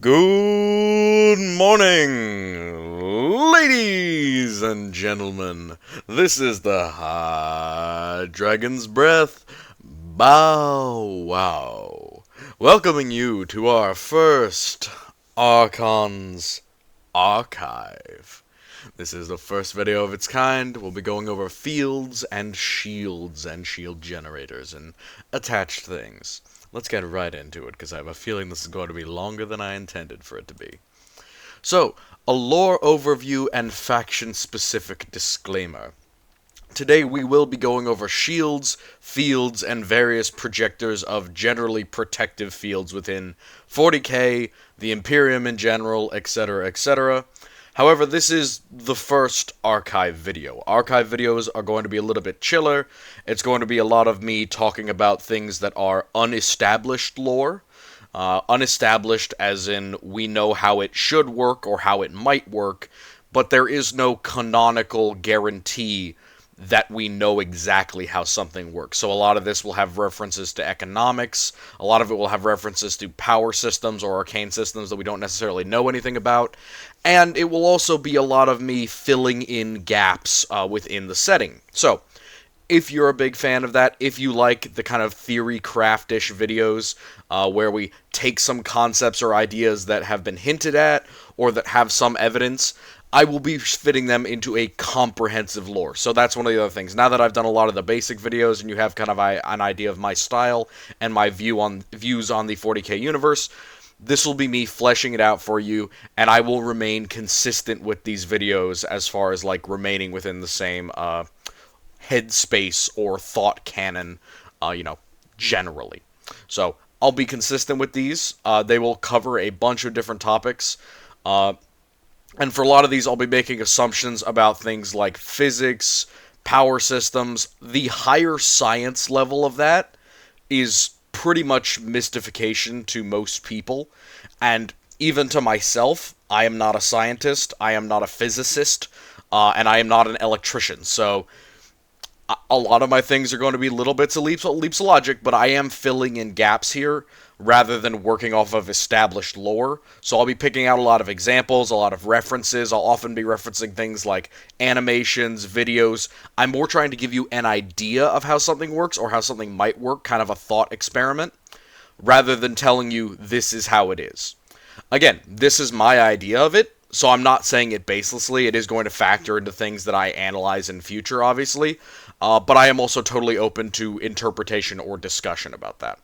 Good morning, ladies and gentlemen. This is the High Dragon's Breath Bow Wow, welcoming you to our first Archon's Archive. This is the first video of its kind. We'll be going over fields and shield generators and attached things. Let's get right into it, because I have a feeling this is going to be longer than I intended for it to be. So, a lore overview and faction-specific disclaimer. Today we will be going over shields, fields, and various projectors of generally protective fields within 40k, the Imperium in general, etc., etc. However, this is the first archive video. Archive videos are going to be a little bit chiller. It's going to be a lot of me talking about things that are unestablished lore. Unestablished as in we know how it should work or how it might work, but there is no canonical guarantee that we know exactly how something works. So a lot of this will have references to economics, a lot of it will have references to power systems or arcane systems that we don't necessarily know anything about, and it will also be a lot of me filling in gaps within the setting. So, if you're a big fan of that, if you like the kind of theory craftish videos where we take some concepts or ideas that have been hinted at or that have some evidence, I will be fitting them into a comprehensive lore. So that's one of the other things. Now that I've done a lot of the basic videos and you have kind of an idea of my style and my views on the 40k universe, this will be me fleshing it out for you, and I will remain consistent with these videos as far as like remaining within the same headspace or thought canon, generally. So I'll be consistent with these. They will cover a bunch of different topics. And for a lot of these, I'll be making assumptions about things like physics, power systems. The higher science level of that is pretty much mystification to most people. And even to myself, I am not a scientist, I am not a physicist, and I am not an electrician. So a lot of my things are going to be little bits of leaps of logic, but I am filling in gaps here rather than working off of established lore. So I'll be picking out a lot of examples, a lot of references. I'll often be referencing things like animations, videos. I'm more trying to give you an idea of how something works or how something might work, kind of a thought experiment, rather than telling you this is how it is. Again, this is my idea of it, so I'm not saying it baselessly. It is going to factor into things that I analyze in future, obviously, but I am also totally open to interpretation or discussion about that.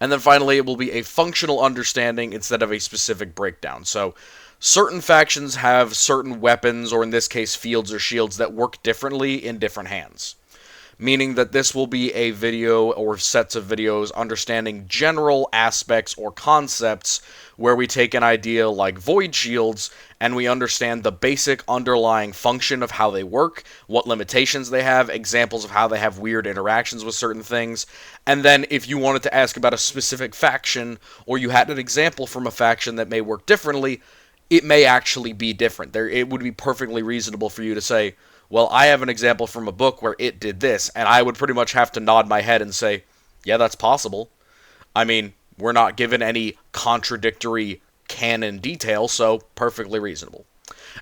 And then finally, it will be a functional understanding instead of a specific breakdown. So, certain factions have certain weapons, or in this case, fields or shields, that work differently in different hands. Meaning that this will be a video or sets of videos understanding general aspects or concepts where we take an idea like void shields and we understand the basic underlying function of how they work, what limitations they have, examples of how they have weird interactions with certain things, and then if you wanted to ask about a specific faction or you had an example from a faction that may work differently, it may actually be different. It would be perfectly reasonable for you to say, well, I have an example from a book where it did this, and I would pretty much have to nod my head and say, yeah, that's possible. I mean, we're not given any contradictory canon detail, so perfectly reasonable.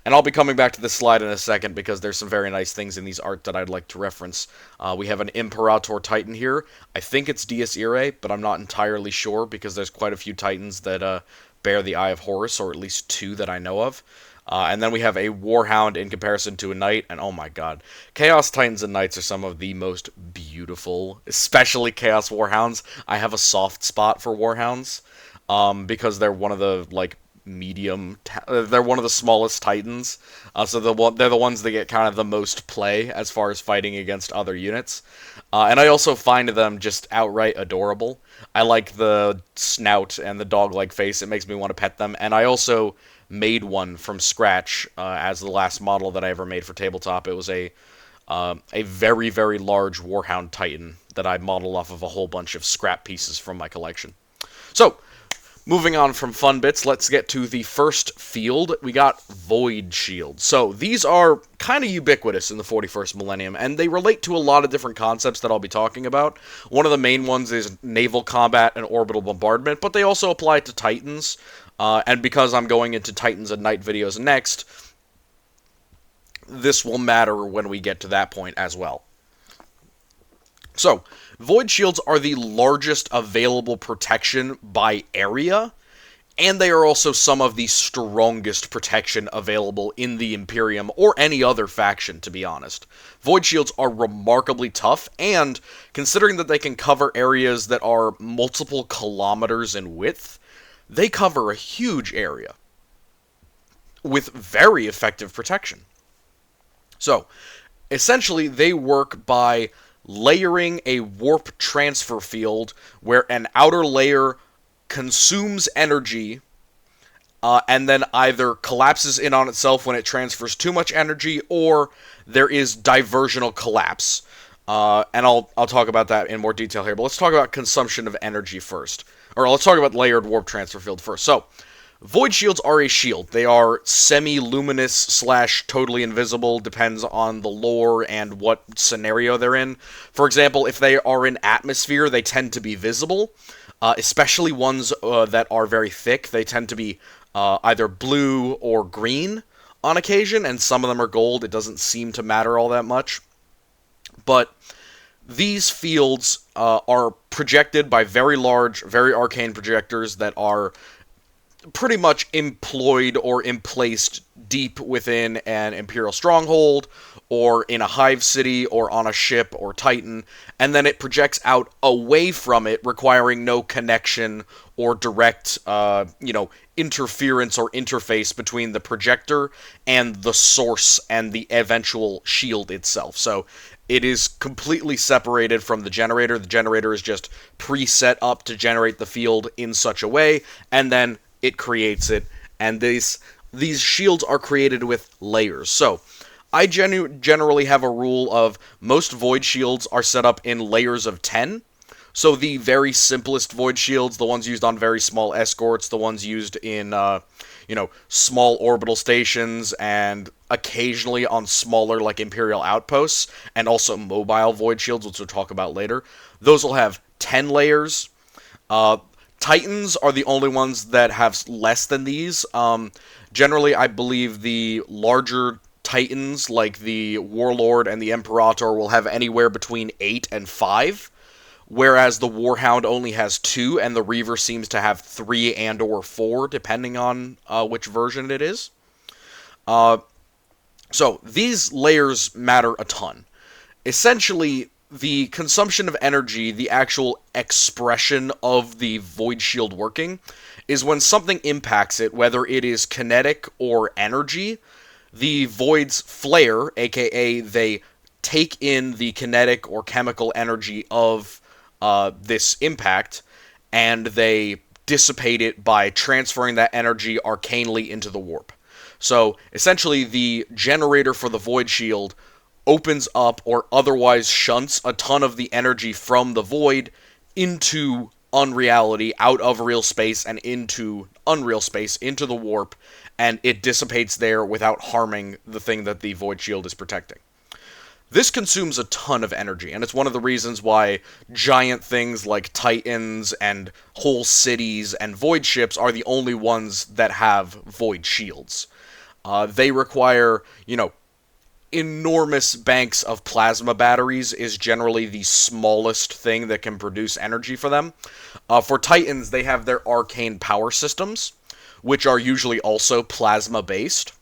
And I'll be coming back to this slide in a second because there's some very nice things in these art that I'd like to reference. We have an Imperator Titan here. I think it's Dies Irae, but I'm not entirely sure because there's quite a few Titans that bear the Eye of Horus, or at least two that I know of. And then we have a Warhound in comparison to a Knight, and oh my god, Chaos Titans and Knights are some of the most beautiful, especially Chaos Warhounds. I have a soft spot for Warhounds, because they're one of the, like, they're one of the smallest Titans, so they're the ones that get kind of the most play as far as fighting against other units. And I also find them just outright adorable. I like the snout and the dog-like face, it makes me want to pet them, and I also made one from scratch as the last model that I ever made for tabletop. It was a very, very large Warhound Titan that I modeled off of a whole bunch of scrap pieces from my collection. So, Moving on from fun bits, let's get to the first field. We got Void Shields. So these are kind of ubiquitous in the 41st millennium, and they relate to a lot of different concepts that I'll be talking about. One of the main ones is naval combat and orbital bombardment, but they also apply to Titans. And because I'm going into Titans and Night videos next, this will matter when we get to that point as well. So, Void Shields are the largest available protection by area, and they are also some of the strongest protection available in the Imperium, or any other faction, to be honest. Void Shields are remarkably tough, and considering that they can cover areas that are multiple kilometers in width, they cover a huge area with very effective protection. So, essentially, they work by layering a warp transfer field where an outer layer consumes energy and then either collapses in on itself when it transfers too much energy, or there is diversional collapse. And I'll talk about that in more detail here, but let's talk about consumption of energy first. Or let's talk about layered warp transfer field first. So, Void Shields are a shield. They are semi-luminous / totally invisible, depends on the lore and what scenario they're in. For example, if they are in atmosphere, they tend to be visible, especially ones that are very thick. They tend to be either blue or green on occasion, and some of them are gold. It doesn't seem to matter all that much. But these fields are projected by very large, very arcane projectors that are pretty much employed or emplaced deep within an Imperial stronghold, or in a hive city, or on a ship or Titan, and then it projects out away from it, requiring no connection or direct, interference or interface between the projector and the source and the eventual shield itself. So it is completely separated from the generator. The generator is just preset up to generate the field in such a way, and then it creates it, and these shields are created with layers. So, I generally have a rule of most Void Shields are set up in layers of 10. So the very simplest Void Shields, the ones used on very small escorts, the ones used in, small orbital stations, and occasionally on smaller, like, Imperial outposts, and also mobile Void Shields, which we'll talk about later, those will have 10 layers. Titans are the only ones that have less than these. Generally, I believe the larger Titans, like the Warlord and the Imperator, will have anywhere between 8 and 5, whereas the Warhound only has 2, and the Reaver seems to have 3 and or 4, depending on which version it is. So, these layers matter a ton. Essentially, the consumption of energy, the actual expression of the Void Shield working, is when something impacts it, whether it is kinetic or energy, the Voids flare, aka they take in the kinetic or chemical energy of this impact, and they dissipate it by transferring that energy arcanely into the warp. So, essentially, the generator for the Void Shield opens up or otherwise shunts a ton of the energy from the void into unreality, out of real space, and into unreal space, into the warp, and it dissipates there without harming the thing that the Void Shield is protecting. This consumes a ton of energy, and it's one of the reasons why giant things like Titans and whole cities and Void ships are the only ones that have Void Shields. They require, enormous banks of plasma batteries is generally the smallest thing that can produce energy for them. For Titans, they have their arcane power systems, which are usually also plasma-based.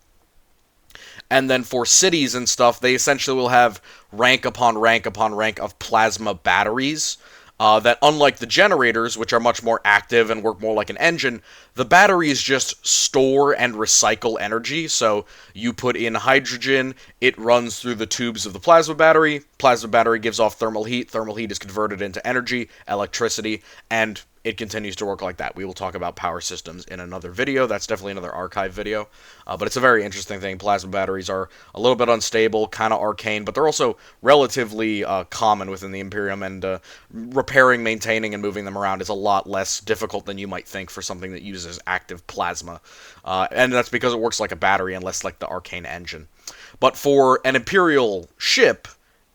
And then for cities and stuff, they essentially will have rank upon rank upon rank of plasma batteries. That, unlike the generators, which are much more active and work more like an engine, the batteries just store and recycle energy. So you put in hydrogen, it runs through the tubes of the plasma battery, Plasma battery gives off thermal heat. Thermal heat is converted into energy, electricity, and it continues to work like that. We will talk about power systems in another video. That's definitely another archive video. But it's a very interesting thing. Plasma batteries are a little bit unstable, kind of arcane, but they're also relatively common within the Imperium, and repairing, maintaining, and moving them around is a lot less difficult than you might think for something that uses active plasma. And that's because it works like a battery and less like the arcane engine. But for an Imperial ship,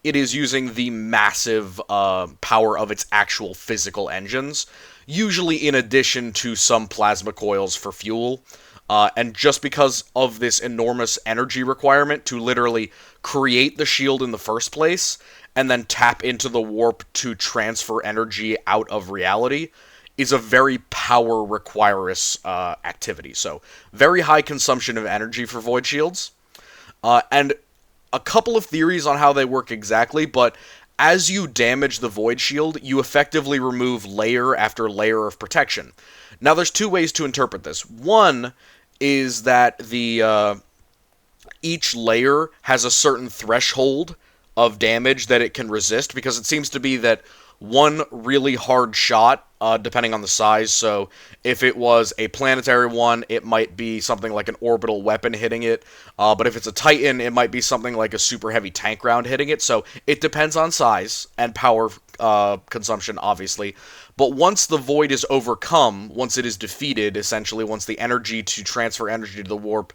it is using the massive power of its actual physical engines, usually in addition to some plasma coils for fuel. And just because of this enormous energy requirement to literally create the shield in the first place, and then tap into the warp to transfer energy out of reality, is a very power-requirous activity. So, very high consumption of energy for void shields. And a couple of theories on how they work exactly, but as you damage the void shield, you effectively remove layer after layer of protection. Now, there's two ways to interpret this. One is that each layer has a certain threshold of damage that it can resist, because it seems to be that one really hard shot, depending on the size, so if it was a planetary one, it might be something like an orbital weapon hitting it, but if it's a Titan, it might be something like a super heavy tank round hitting it, so it depends on size and power consumption, obviously. But once the void is overcome, once it is defeated, essentially, once the energy to transfer energy to the warp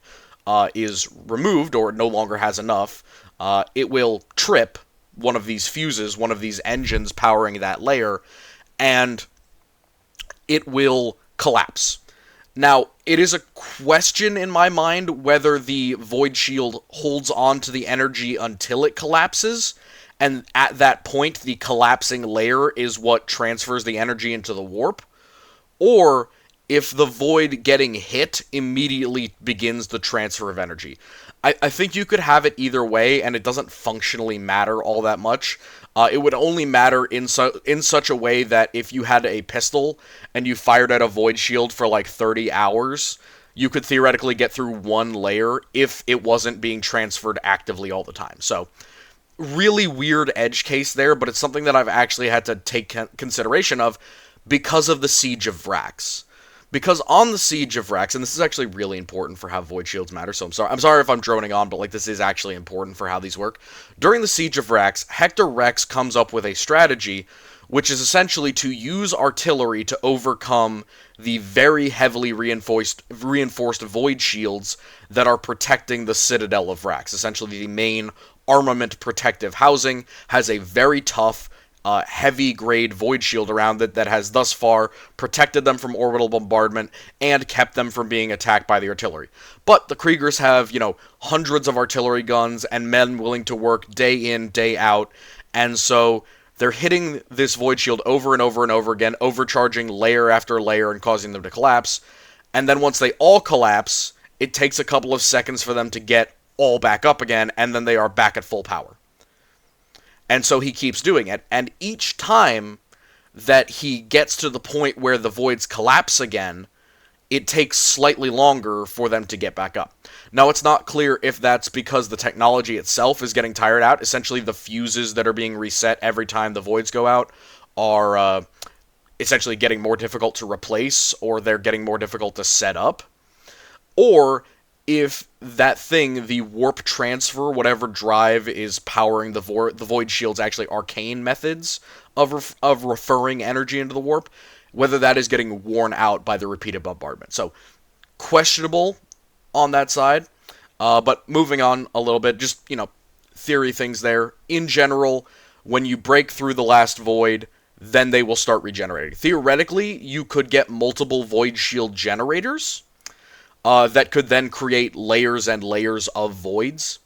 is removed, or it no longer has enough, it will trip one of these fuses, one of these engines powering that layer, and it will collapse. Now, it is a question in my mind whether the void shield holds on to the energy until it collapses, and at that point, the collapsing layer is what transfers the energy into the warp, or if the void getting hit immediately begins the transfer of energy. I think you could have it either way, and it doesn't functionally matter all that much. It would only matter in such a way that if you had a pistol and you fired at a void shield for like 30 hours, you could theoretically get through one layer if it wasn't being transferred actively all the time. So, really weird edge case there, but it's something that I've actually had to take consideration of because of the Siege of Vrax. Because on the Siege of Vrax, and this is actually really important for how void shields matter, so I'm sorry if I'm droning on, but like this is actually important for how these work. During the Siege of Vrax, Hector Rex comes up with a strategy which is essentially to use artillery to overcome the very heavily reinforced void shields that are protecting the Citadel of Vrax. Essentially, the main armament protective housing has a very tough, heavy-grade void shield around it that has thus far protected them from orbital bombardment and kept them from being attacked by the artillery. But the Kriegers have, hundreds of artillery guns and men willing to work day in, day out, and so they're hitting this void shield over and over and over again, overcharging layer after layer and causing them to collapse. And then once they all collapse, it takes a couple of seconds for them to get all back up again, and then they are back at full power. And so he keeps doing it, and each time that he gets to the point where the voids collapse again, it takes slightly longer for them to get back up. Now, it's not clear if that's because the technology itself is getting tired out. Essentially, the fuses that are being reset every time the voids go out are essentially getting more difficult to replace, or they're getting more difficult to set up. Or if that thing, the warp transfer, whatever drive is powering the void shield's actually arcane methods of referring energy into the warp, whether that is getting worn out by the repeated bombardment. So, questionable on that side. But moving on a little bit, just, theory things there. In general, when you break through the last void, then they will start regenerating. Theoretically, you could get multiple void shield generators that could then create layers and layers of voids.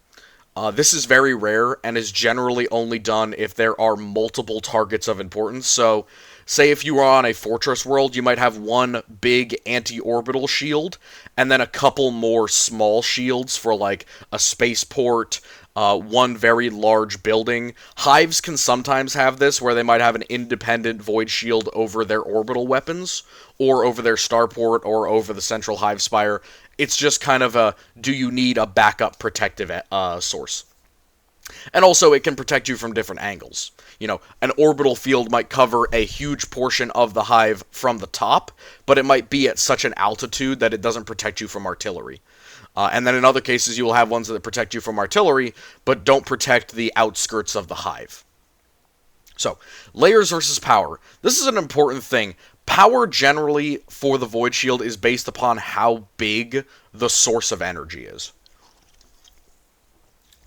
This is very rare and is generally only done if there are multiple targets of importance. So, say if you are on a fortress world, you might have one big anti-orbital shield, and then a couple more small shields for like a spaceport, one very large building. Hives can sometimes have this, where they might have an independent void shield over their orbital weapons, or over their starport, or over the central hive spire. It's just kind of a, do you need a backup protective source? And also, it can protect you from different angles. An orbital field might cover a huge portion of the hive from the top, but it might be at such an altitude that it doesn't protect you from artillery. And then in other cases, you will have ones that protect you from artillery, but don't protect the outskirts of the hive. So, layers versus power. This is an important thing. Power generally for the Void Shield is based upon how big the source of energy is.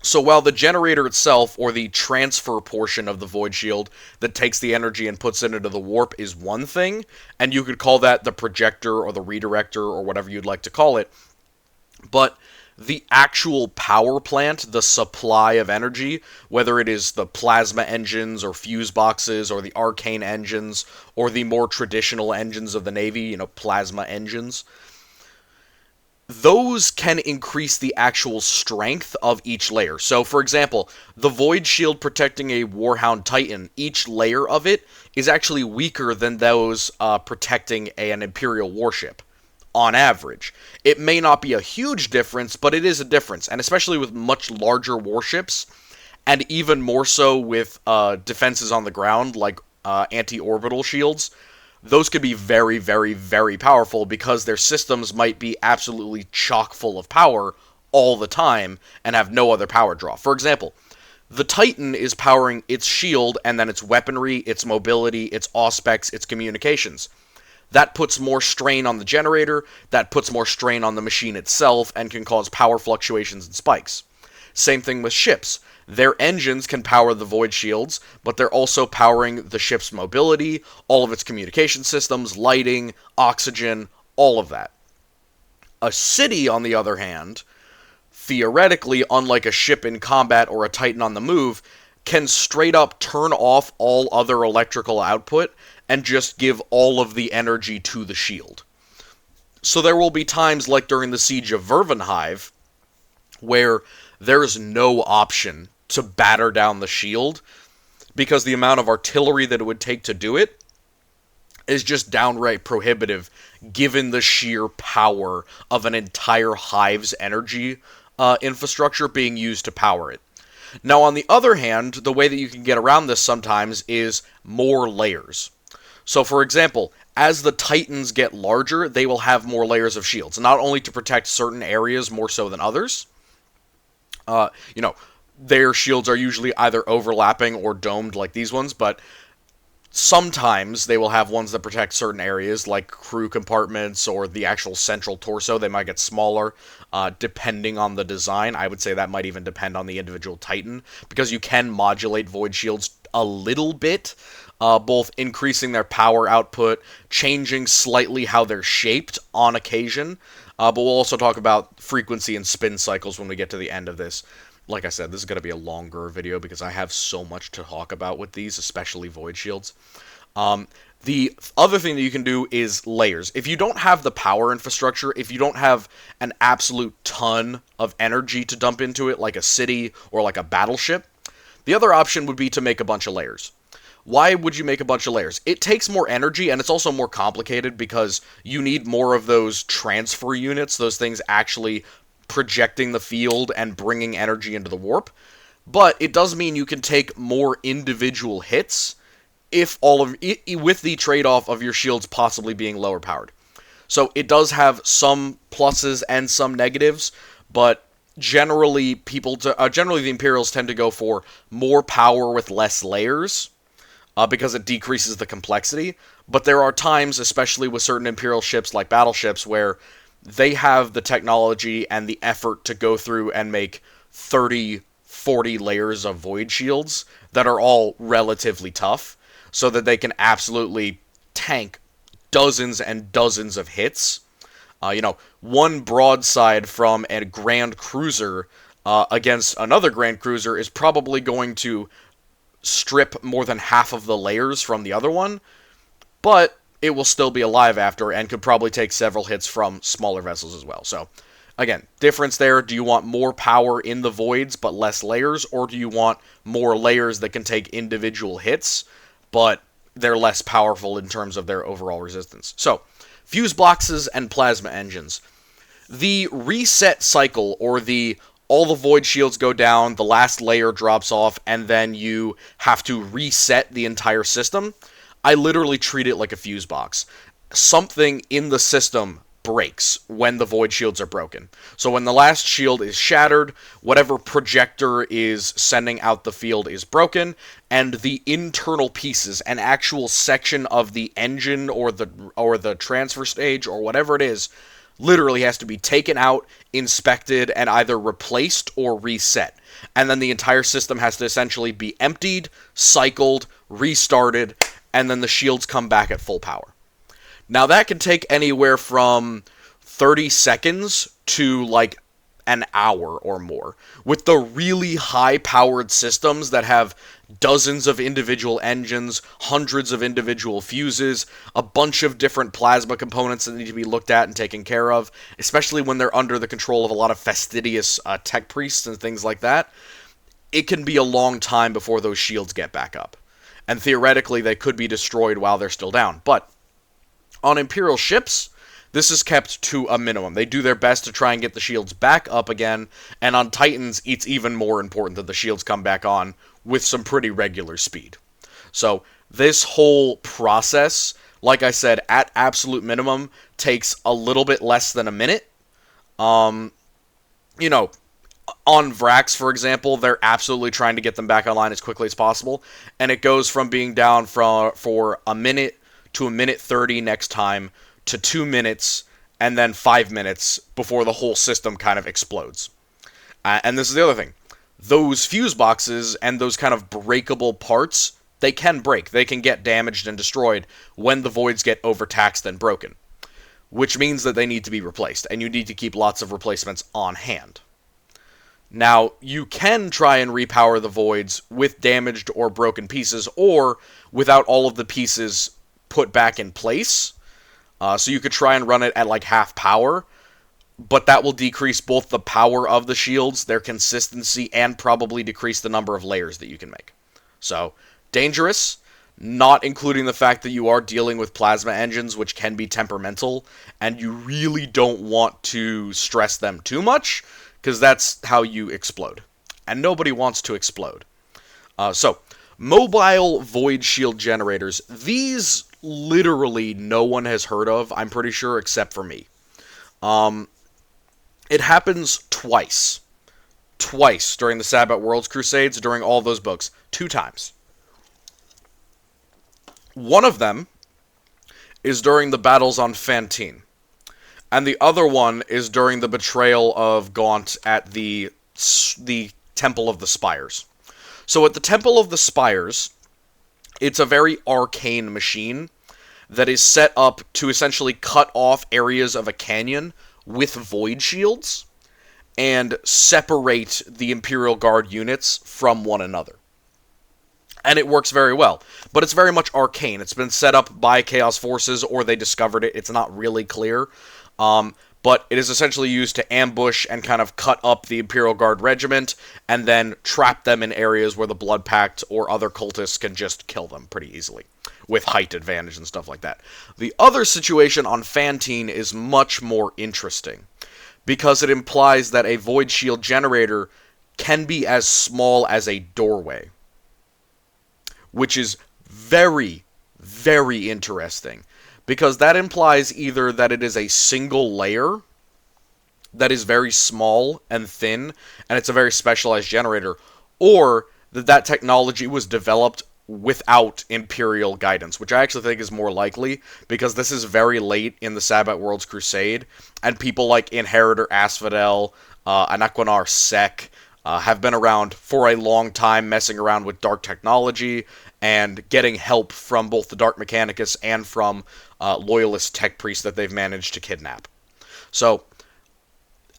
So while the generator itself, or the transfer portion of the Void Shield that takes the energy and puts it into the warp, is one thing, and you could call that the projector or the redirector or whatever you'd like to call it, but the actual power plant, the supply of energy, whether it is the plasma engines or fuse boxes or the arcane engines or the more traditional engines of the Navy, plasma engines, those can increase the actual strength of each layer. So, for example, the Void Shield protecting a Warhound Titan, each layer of it is actually weaker than those protecting an Imperial warship, on average. It may not be a huge difference, but it is a difference, and especially with much larger warships, and even more so with defenses on the ground, like anti-orbital shields. Those could be very, very, very powerful because their systems might be absolutely chock full of power all the time and have no other power draw. For example, the Titan is powering its shield and then its weaponry, its mobility, its auspex, its communications. That puts more strain on the generator, that puts more strain on the machine itself, and can cause power fluctuations and spikes. Same thing with ships. Their engines can power the Void Shields, but they're also powering the ship's mobility, all of its communication systems, lighting, oxygen, all of that. A city, on the other hand, theoretically, unlike a ship in combat or a Titan on the move, can straight up turn off all other electrical output and just give all of the energy to the shield. So there will be times, like during the Siege of Vervenhive, where there's no option to batter down the shield because the amount of artillery that it would take to do it is just downright prohibitive given the sheer power of an entire hive's energy infrastructure being used to power it. Now, on the other hand, the way that you can get around this sometimes is more layers. So, for example, as the Titans get larger, they will have more layers of shields, not only to protect certain areas more so than others. Their shields are usually either overlapping or domed like these ones, but sometimes they will have ones that protect certain areas, like crew compartments or the actual central torso. They might get smaller, depending on the design. I would say that might even depend on the individual Titan, because you can modulate Void Shields a little bit, both increasing their power output, changing slightly how they're shaped on occasion, but we'll also talk about frequency and spin cycles when we get to the end of this. Like I said, this is going to be a longer video because I have so much to talk about with these, especially Void Shields. The other thing that you can do is layers. If you don't have the power infrastructure, if you don't have an absolute ton of energy to dump into it, like a city or like a battleship, the other option would be to make a bunch of layers. Why would you make a bunch of layers? It takes more energy, and it's also more complicated because you need more of those transfer units, those things actually projecting the field and bringing energy into the warp. But it does mean you can take more individual hits if with the trade-off of your shields possibly being lower powered. So it does have some pluses and some negatives, but generally the Imperials tend to go for more power with less layers, because it decreases the complexity. But there are times, especially with certain Imperial ships like battleships, where they have the technology and the effort to go through and make 30, 40 layers of Void Shields that are all relatively tough, so that they can absolutely tank dozens and dozens of hits. One broadside from a Grand Cruiser against another Grand Cruiser is probably going to strip more than half of the layers from the other one, but it will still be alive after and could probably take several hits from smaller vessels as well. So, again, difference there. Do you want more power in the voids but less layers, or do you want more layers that can take individual hits, but they're less powerful in terms of their overall resistance? So, fuse boxes and plasma engines. The reset cycle, or the all the void shields go down, the last layer drops off, and then you have to reset the entire system. I literally treat it like a fuse box. Something in the system breaks when the void shields are broken. So when the last shield is shattered, whatever projector is sending out the field is broken, and the internal pieces, an actual section of the engine or the transfer stage or whatever it is, literally has to be taken out, inspected, and either replaced or reset. And then the entire system has to essentially be emptied, cycled, restarted, and then the shields come back at full power. Now, that can take anywhere from 30 seconds to, like, an hour or more. With the really high-powered systems that have dozens of individual engines, hundreds of individual fuses, a bunch of different plasma components that need to be looked at and taken care of, especially when they're under the control of a lot of fastidious tech priests and things like that, it can be a long time before those shields get back up. And theoretically, they could be destroyed while they're still down. But on Imperial ships, this is kept to a minimum. They do their best to try and get the shields back up again, and on Titans, it's even more important that the shields come back on with some pretty regular speed. So, this whole process, like I said, at absolute minimum, takes a little bit less than a minute. On Vrax, for example, they're absolutely trying to get them back online as quickly as possible, and it goes from being down for a minute to a minute 30 next time, to 2 minutes, and then 5 minutes before the whole system kind of explodes. And this is the other thing. Those fuse boxes and those kind of breakable parts, they can break. They can get damaged and destroyed when the voids get overtaxed and broken. Which means that they need to be replaced, and you need to keep lots of replacements on hand. Now, you can try and repower the voids with damaged or broken pieces, or without all of the pieces put back in place. So you could try and run it at like half power, but that will decrease both the power of the shields, their consistency, and probably decrease the number of layers that you can make. So, dangerous, not including the fact that you are dealing with plasma engines, which can be temperamental, and you really don't want to stress them too much, because that's how you explode. And nobody wants to explode. So, mobile void shield generators, these literally no one has heard of, I'm pretty sure, except for me. It happens twice. Twice during the Sabbat Worlds Crusades, during all those books. 2 times. One of them is during the battles on Fantine. And the other one is during the betrayal of Gaunt at the Temple of the Spires. So at the Temple of the Spires, it's a very arcane machine that is set up to essentially cut off areas of a canyon with void shields and separate the Imperial Guard units from one another. And it works very well. But it's very much arcane. It's been set up by Chaos Forces, or they discovered it. It's not really clear. But it is essentially used to ambush and kind of cut up the Imperial Guard regiment, and then trap them in areas where the Blood Pact or other cultists can just kill them pretty easily, with height advantage and stuff like that. The other situation on Fantine is much more interesting, because it implies that a Void Shield generator can be as small as a doorway, which is very, very interesting. Because that implies either that it is a single layer that is very small and thin, and it's a very specialized generator, or that that technology was developed without Imperial guidance, which I actually think is more likely, because this is very late in the Sabbat Worlds Crusade, and people like Inheritor Asphodel, Anaquinar Sec, have been around for a long time messing around with dark technology, and getting help from both the Dark Mechanicus and from loyalist tech priests that they've managed to kidnap. So,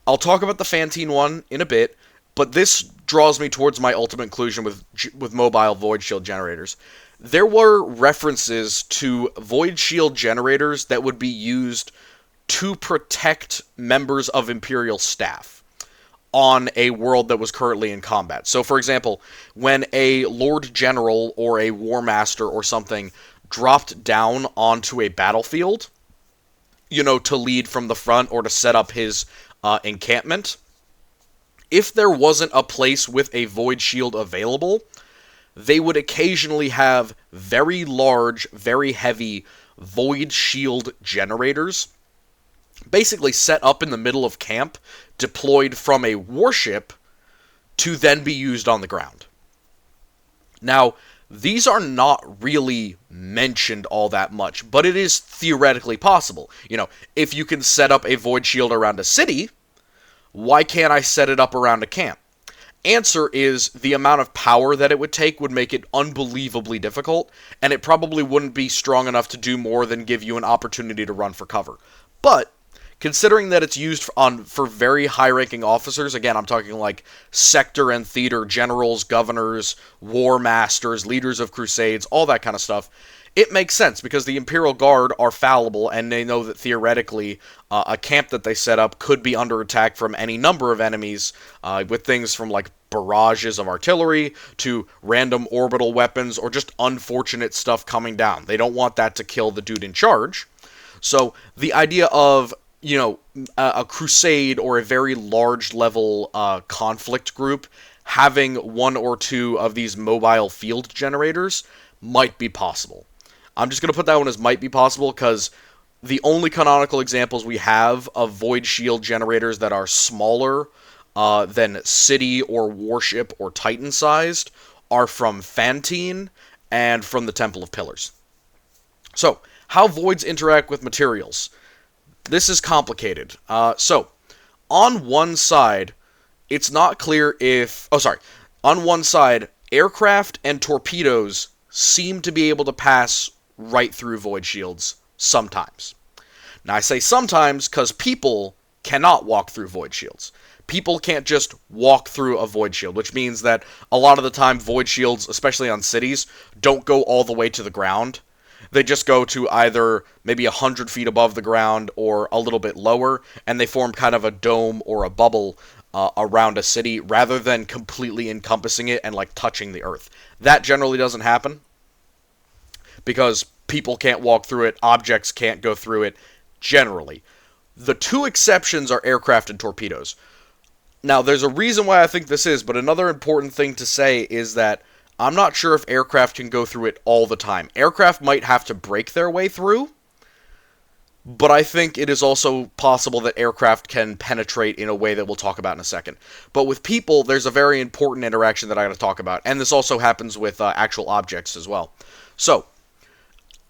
I'll talk about the Fantine one in a bit, but this draws me towards my ultimate conclusion with mobile Void Shield generators. There were references to Void Shield generators that would be used to protect members of Imperial staff on a world that was currently in combat. So, for example, when a Lord General or a War Master or something dropped down onto a battlefield, to lead from the front or to set up his encampment, If there wasn't a place with a void shield available, they would occasionally have very large, very heavy void shield generators basically set up in the middle of camp, deployed from a warship to then be used on the ground. Now, these are not really mentioned all that much, but it is theoretically possible. If you can set up a void shield around a city, why can't I set it up around a camp? Answer is the amount of power that it would take would make it unbelievably difficult, and it probably wouldn't be strong enough to do more than give you an opportunity to run for cover. But considering that it's used for very high-ranking officers, again, I'm talking like sector and theater generals, governors, war masters, leaders of crusades, all that kind of stuff, it makes sense because the Imperial Guard are fallible, and they know that theoretically a camp that they set up could be under attack from any number of enemies, with things from like barrages of artillery to random orbital weapons or just unfortunate stuff coming down. They don't want that to kill the dude in charge. So the idea of a crusade or a very large level conflict group having one or two of these mobile field generators might be possible. I'm just going to put that one as might be possible because the only canonical examples we have of void shield generators that are smaller than city or warship or titan sized are from Fantine and from the Temple of Pillars. So, how voids interact with materials. This is complicated. So, on one side, it's not clear if... On one side, aircraft and torpedoes seem to be able to pass right through void shields sometimes. Now, I say sometimes because people cannot walk through void shields. People can't just walk through a void shield, which means that a lot of the time void shields, especially on cities, don't go all the way to the ground. They just go to either maybe 100 feet above the ground or a little bit lower, and they form kind of a dome or a bubble around a city rather than completely encompassing it and like touching the earth. That generally doesn't happen because people can't walk through it, objects can't go through it, generally. The two exceptions are aircraft and torpedoes. Now, there's a reason why I think this is, but another important thing to say is that I'm not sure if aircraft can go through it all the time. Aircraft might have to break their way through, but I think it is also possible that aircraft can penetrate in a way that we'll talk about in a second. But with people, there's a very important interaction that I got to talk about, and this also happens with actual objects as well. So,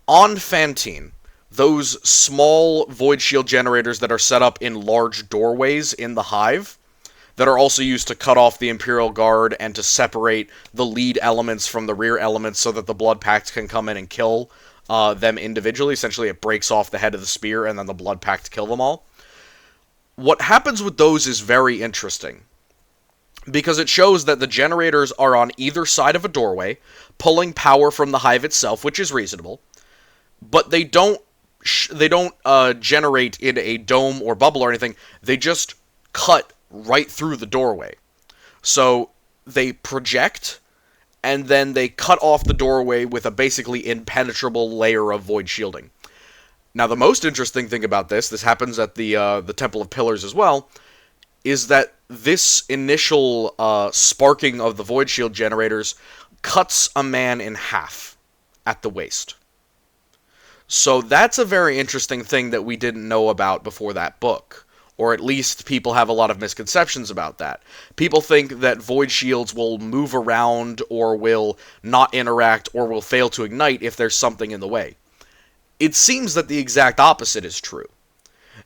on Fantine, those small void shield generators that are set up in large doorways in the hive, that are also used to cut off the Imperial Guard and to separate the lead elements from the rear elements so that the Blood Pact can come in and kill them individually. Essentially, it breaks off the head of the spear and then the Blood Pact kill them all. What happens with those is very interesting, because it shows that the generators are on either side of a doorway, pulling power from the hive itself, which is reasonable, but they don't generate in a dome or bubble or anything. They just cut right through the doorway. So they project, and then they cut off the doorway with a basically impenetrable layer of void shielding. Now, the most interesting thing about this happens at the Temple of Pillars as well, is that this initial sparking of the void shield generators cuts a man in half at the waist. So that's a very interesting thing that we didn't know about before that book. Or at least people have a lot of misconceptions about that. People think that void shields will move around or will not interact or will fail to ignite if there's something in the way. It seems that the exact opposite is true.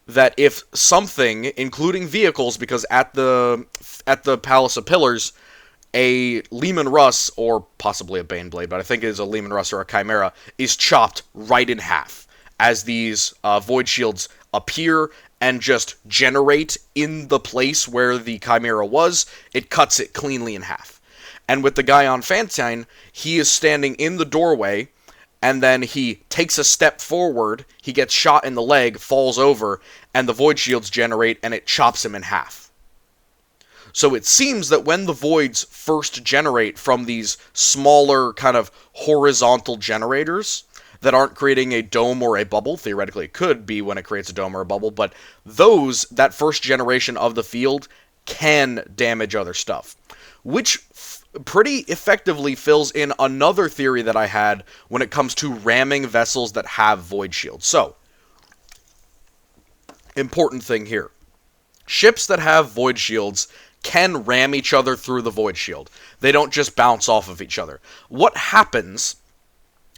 That if something, including vehicles, because at the Palace of Pillars, a Leman Russ, or possibly a Baneblade, but I think it is a Leman Russ or a Chimera, is chopped right in half as these void shields appear and just generate in the place where the Chimera was. It cuts it cleanly in half. And with the guy on Fantine, he is standing in the doorway, and then he takes a step forward, he gets shot in the leg, falls over, and the void shields generate, and it chops him in half. So it seems that when the voids first generate from these smaller kind of horizontal generators that aren't creating a dome or a bubble, theoretically it could be when it creates a dome or a bubble, but that first generation of the field can damage other stuff, which pretty effectively fills in another theory that I had when it comes to ramming vessels that have void shields. So, important thing here. Ships that have void shields can ram each other through the void shield. They don't just bounce off of each other. What happens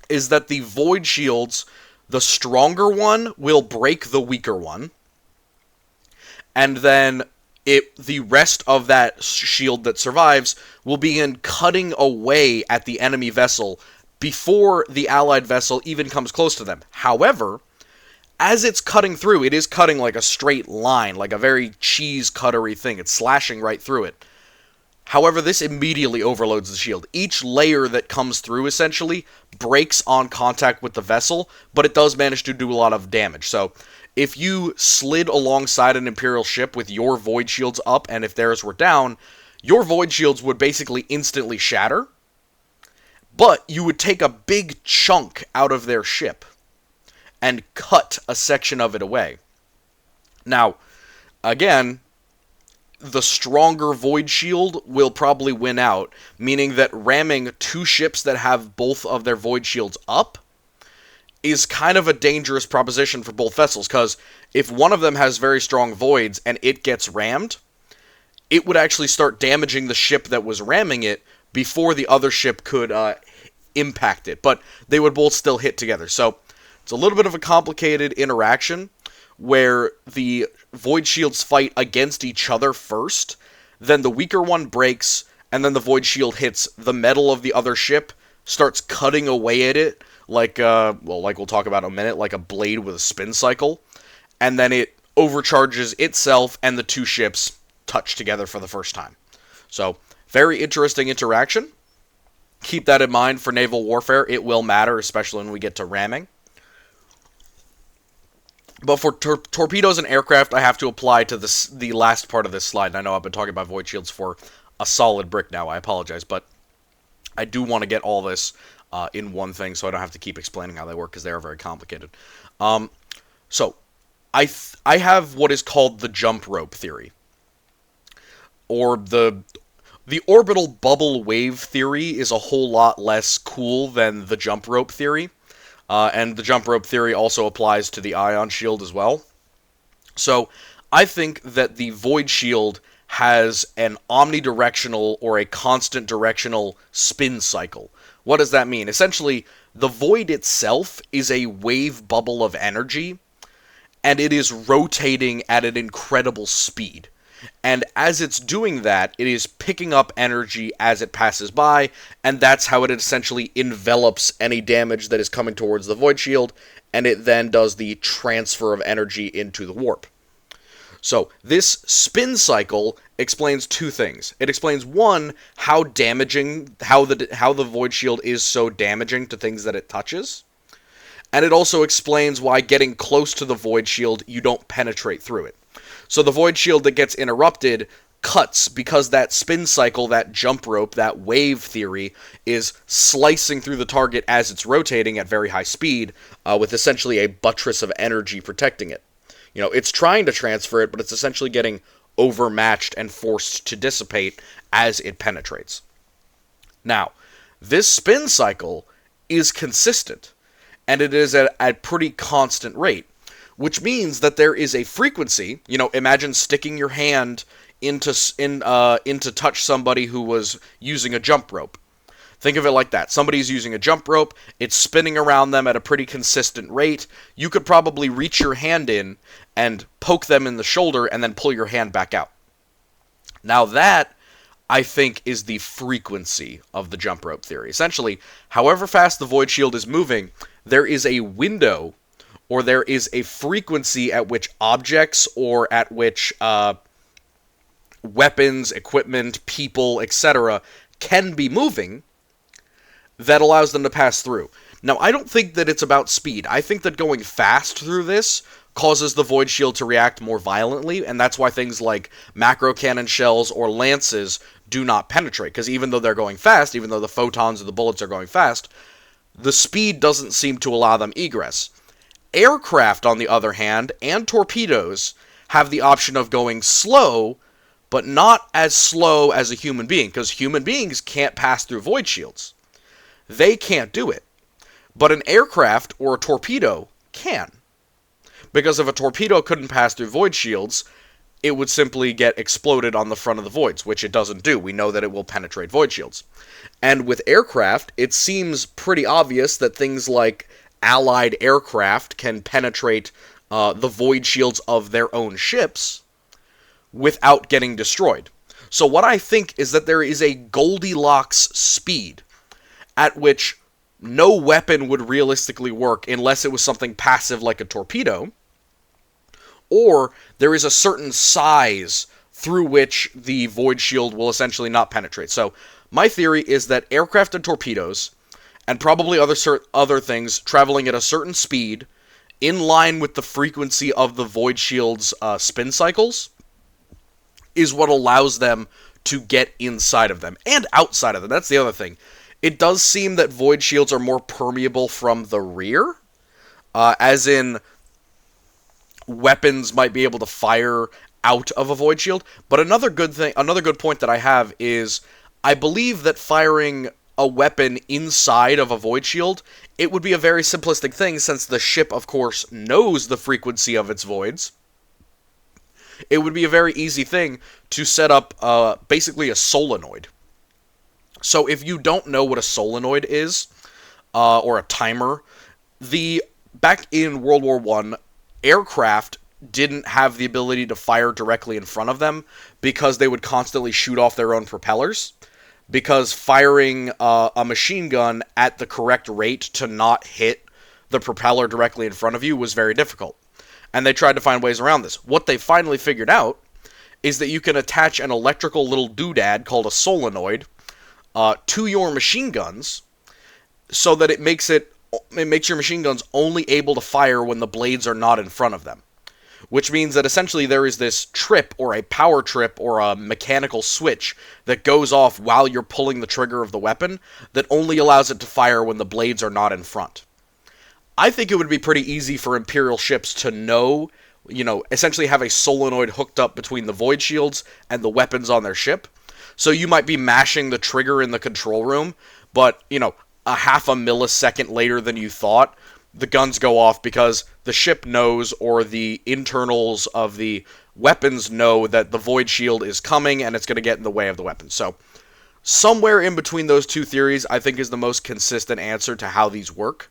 is that the void shields, the stronger one will break the weaker one, and then the rest of that shield that survives will begin cutting away at the enemy vessel before the allied vessel even comes close to them. However, as it's cutting through, it is cutting like a straight line, like a very cheese cuttery thing. It's slashing right through it. However, this immediately overloads the shield. Each layer that comes through, essentially, breaks on contact with the vessel, but it does manage to do a lot of damage. So, if you slid alongside an Imperial ship with your void shields up, and if theirs were down, your void shields would basically instantly shatter, but you would take a big chunk out of their ship and cut a section of it away. Now, again, the stronger void shield will probably win out, meaning that ramming two ships that have both of their void shields up is kind of a dangerous proposition for both vessels, because if one of them has very strong voids and it gets rammed, it would actually start damaging the ship that was ramming it before the other ship could impact it, but they would both still hit together. So it's a little bit of a complicated interaction where the void shields fight against each other first, then the weaker one breaks, and then the void shield hits the metal of the other ship, starts cutting away at it, like we'll talk about in a minute, like a blade with a spin cycle, and then it overcharges itself, and the two ships touch together for the first time. So, very interesting interaction. Keep that in mind for naval warfare. It will matter, especially when we get to ramming. But for torpedoes and aircraft, I have to apply to the last part of this slide. And I know I've been talking about void shields for a solid brick now. I apologize, but I do want to get all this in one thing, so I don't have to keep explaining how they work, because they are very complicated. So, I have what is called the jump rope theory, or the orbital bubble wave theory is a whole lot less cool than the jump rope theory. And the jump rope theory also applies to the ion shield as well. So, I think that the void shield has an omnidirectional or a constant directional spin cycle. What does that mean? Essentially, the void itself is a wave bubble of energy, and it is rotating at an incredible speed. And as it's doing that, it is picking up energy as it passes by, and that's how it essentially envelops any damage that is coming towards the void shield, and it then does the transfer of energy into the warp. So, this spin cycle explains two things. It explains, one, how the void shield is so damaging to things that it touches, and it also explains why getting close to the void shield, you don't penetrate through it. So the void shield that gets interrupted cuts because that spin cycle, that jump rope, that wave theory is slicing through the target as it's rotating at very high speed, with essentially a buttress of energy protecting it. You know, it's trying to transfer it, but it's essentially getting overmatched and forced to dissipate as it penetrates. Now, this spin cycle is consistent, and it is at a pretty constant rate, which means that there is a frequency. You know, imagine sticking your hand into touch somebody who was using a jump rope. Think of it like that. Somebody's using a jump rope, it's spinning around them at a pretty consistent rate. You could probably reach your hand in and poke them in the shoulder and then pull your hand back out. Now that, I think, is the frequency of the jump rope theory. Essentially, however fast the void shield is moving, there is a window, or there is a frequency at which objects, or at which weapons, equipment, people, etc. can be moving that allows them to pass through. Now, I don't think that it's about speed. I think that going fast through this causes the void shield to react more violently, and that's why things like macro cannon shells or lances do not penetrate, because even though they're going fast, even though the photons or the bullets are going fast, the speed doesn't seem to allow them egress. Aircraft, on the other hand, and torpedoes have the option of going slow, but not as slow as a human being, because human beings can't pass through void shields. They can't do it. But an aircraft or a torpedo can. Because if a torpedo couldn't pass through void shields, it would simply get exploded on the front of the voids, which it doesn't do. We know that it will penetrate void shields. And with aircraft, it seems pretty obvious that things like allied aircraft can penetrate the void shields of their own ships without getting destroyed. So what I think is that there is a Goldilocks speed at which no weapon would realistically work unless it was something passive like a torpedo, or there is a certain size through which the void shield will essentially not penetrate. So my theory is that aircraft and torpedoes, and probably other things traveling at a certain speed, in line with the frequency of the void shield's spin cycles, is what allows them to get inside of them, and outside of them. That's the other thing. It does seem that void shields are more permeable from the rear, as in weapons might be able to fire out of a void shield. But another good point that I have is I believe that firing a weapon inside of a void shield, it would be a very simplistic thing, since the ship, of course, knows the frequency of its voids. It would be a very easy thing to set up basically a solenoid. So if you don't know what a solenoid is, or a timer, back in World War I, aircraft didn't have the ability to fire directly in front of them because they would constantly shoot off their own propellers, because firing a machine gun at the correct rate to not hit the propeller directly in front of you was very difficult. And they tried to find ways around this. What they finally figured out is that you can attach an electrical little doodad called a solenoid to your machine guns, so that it makes your machine guns only able to fire when the blades are not in front of them. Which means that essentially there is this trip, or a power trip, or a mechanical switch that goes off while you're pulling the trigger of the weapon that only allows it to fire when the blades are not in front. I think it would be pretty easy for Imperial ships to know, essentially have a solenoid hooked up between the void shields and the weapons on their ship. So you might be mashing the trigger in the control room, but, a half a millisecond later than you thought, the guns go off because the ship knows, or the internals of the weapons know, that the void shield is coming and it's going to get in the way of the weapon. So somewhere in between those two theories, I think, is the most consistent answer to how these work,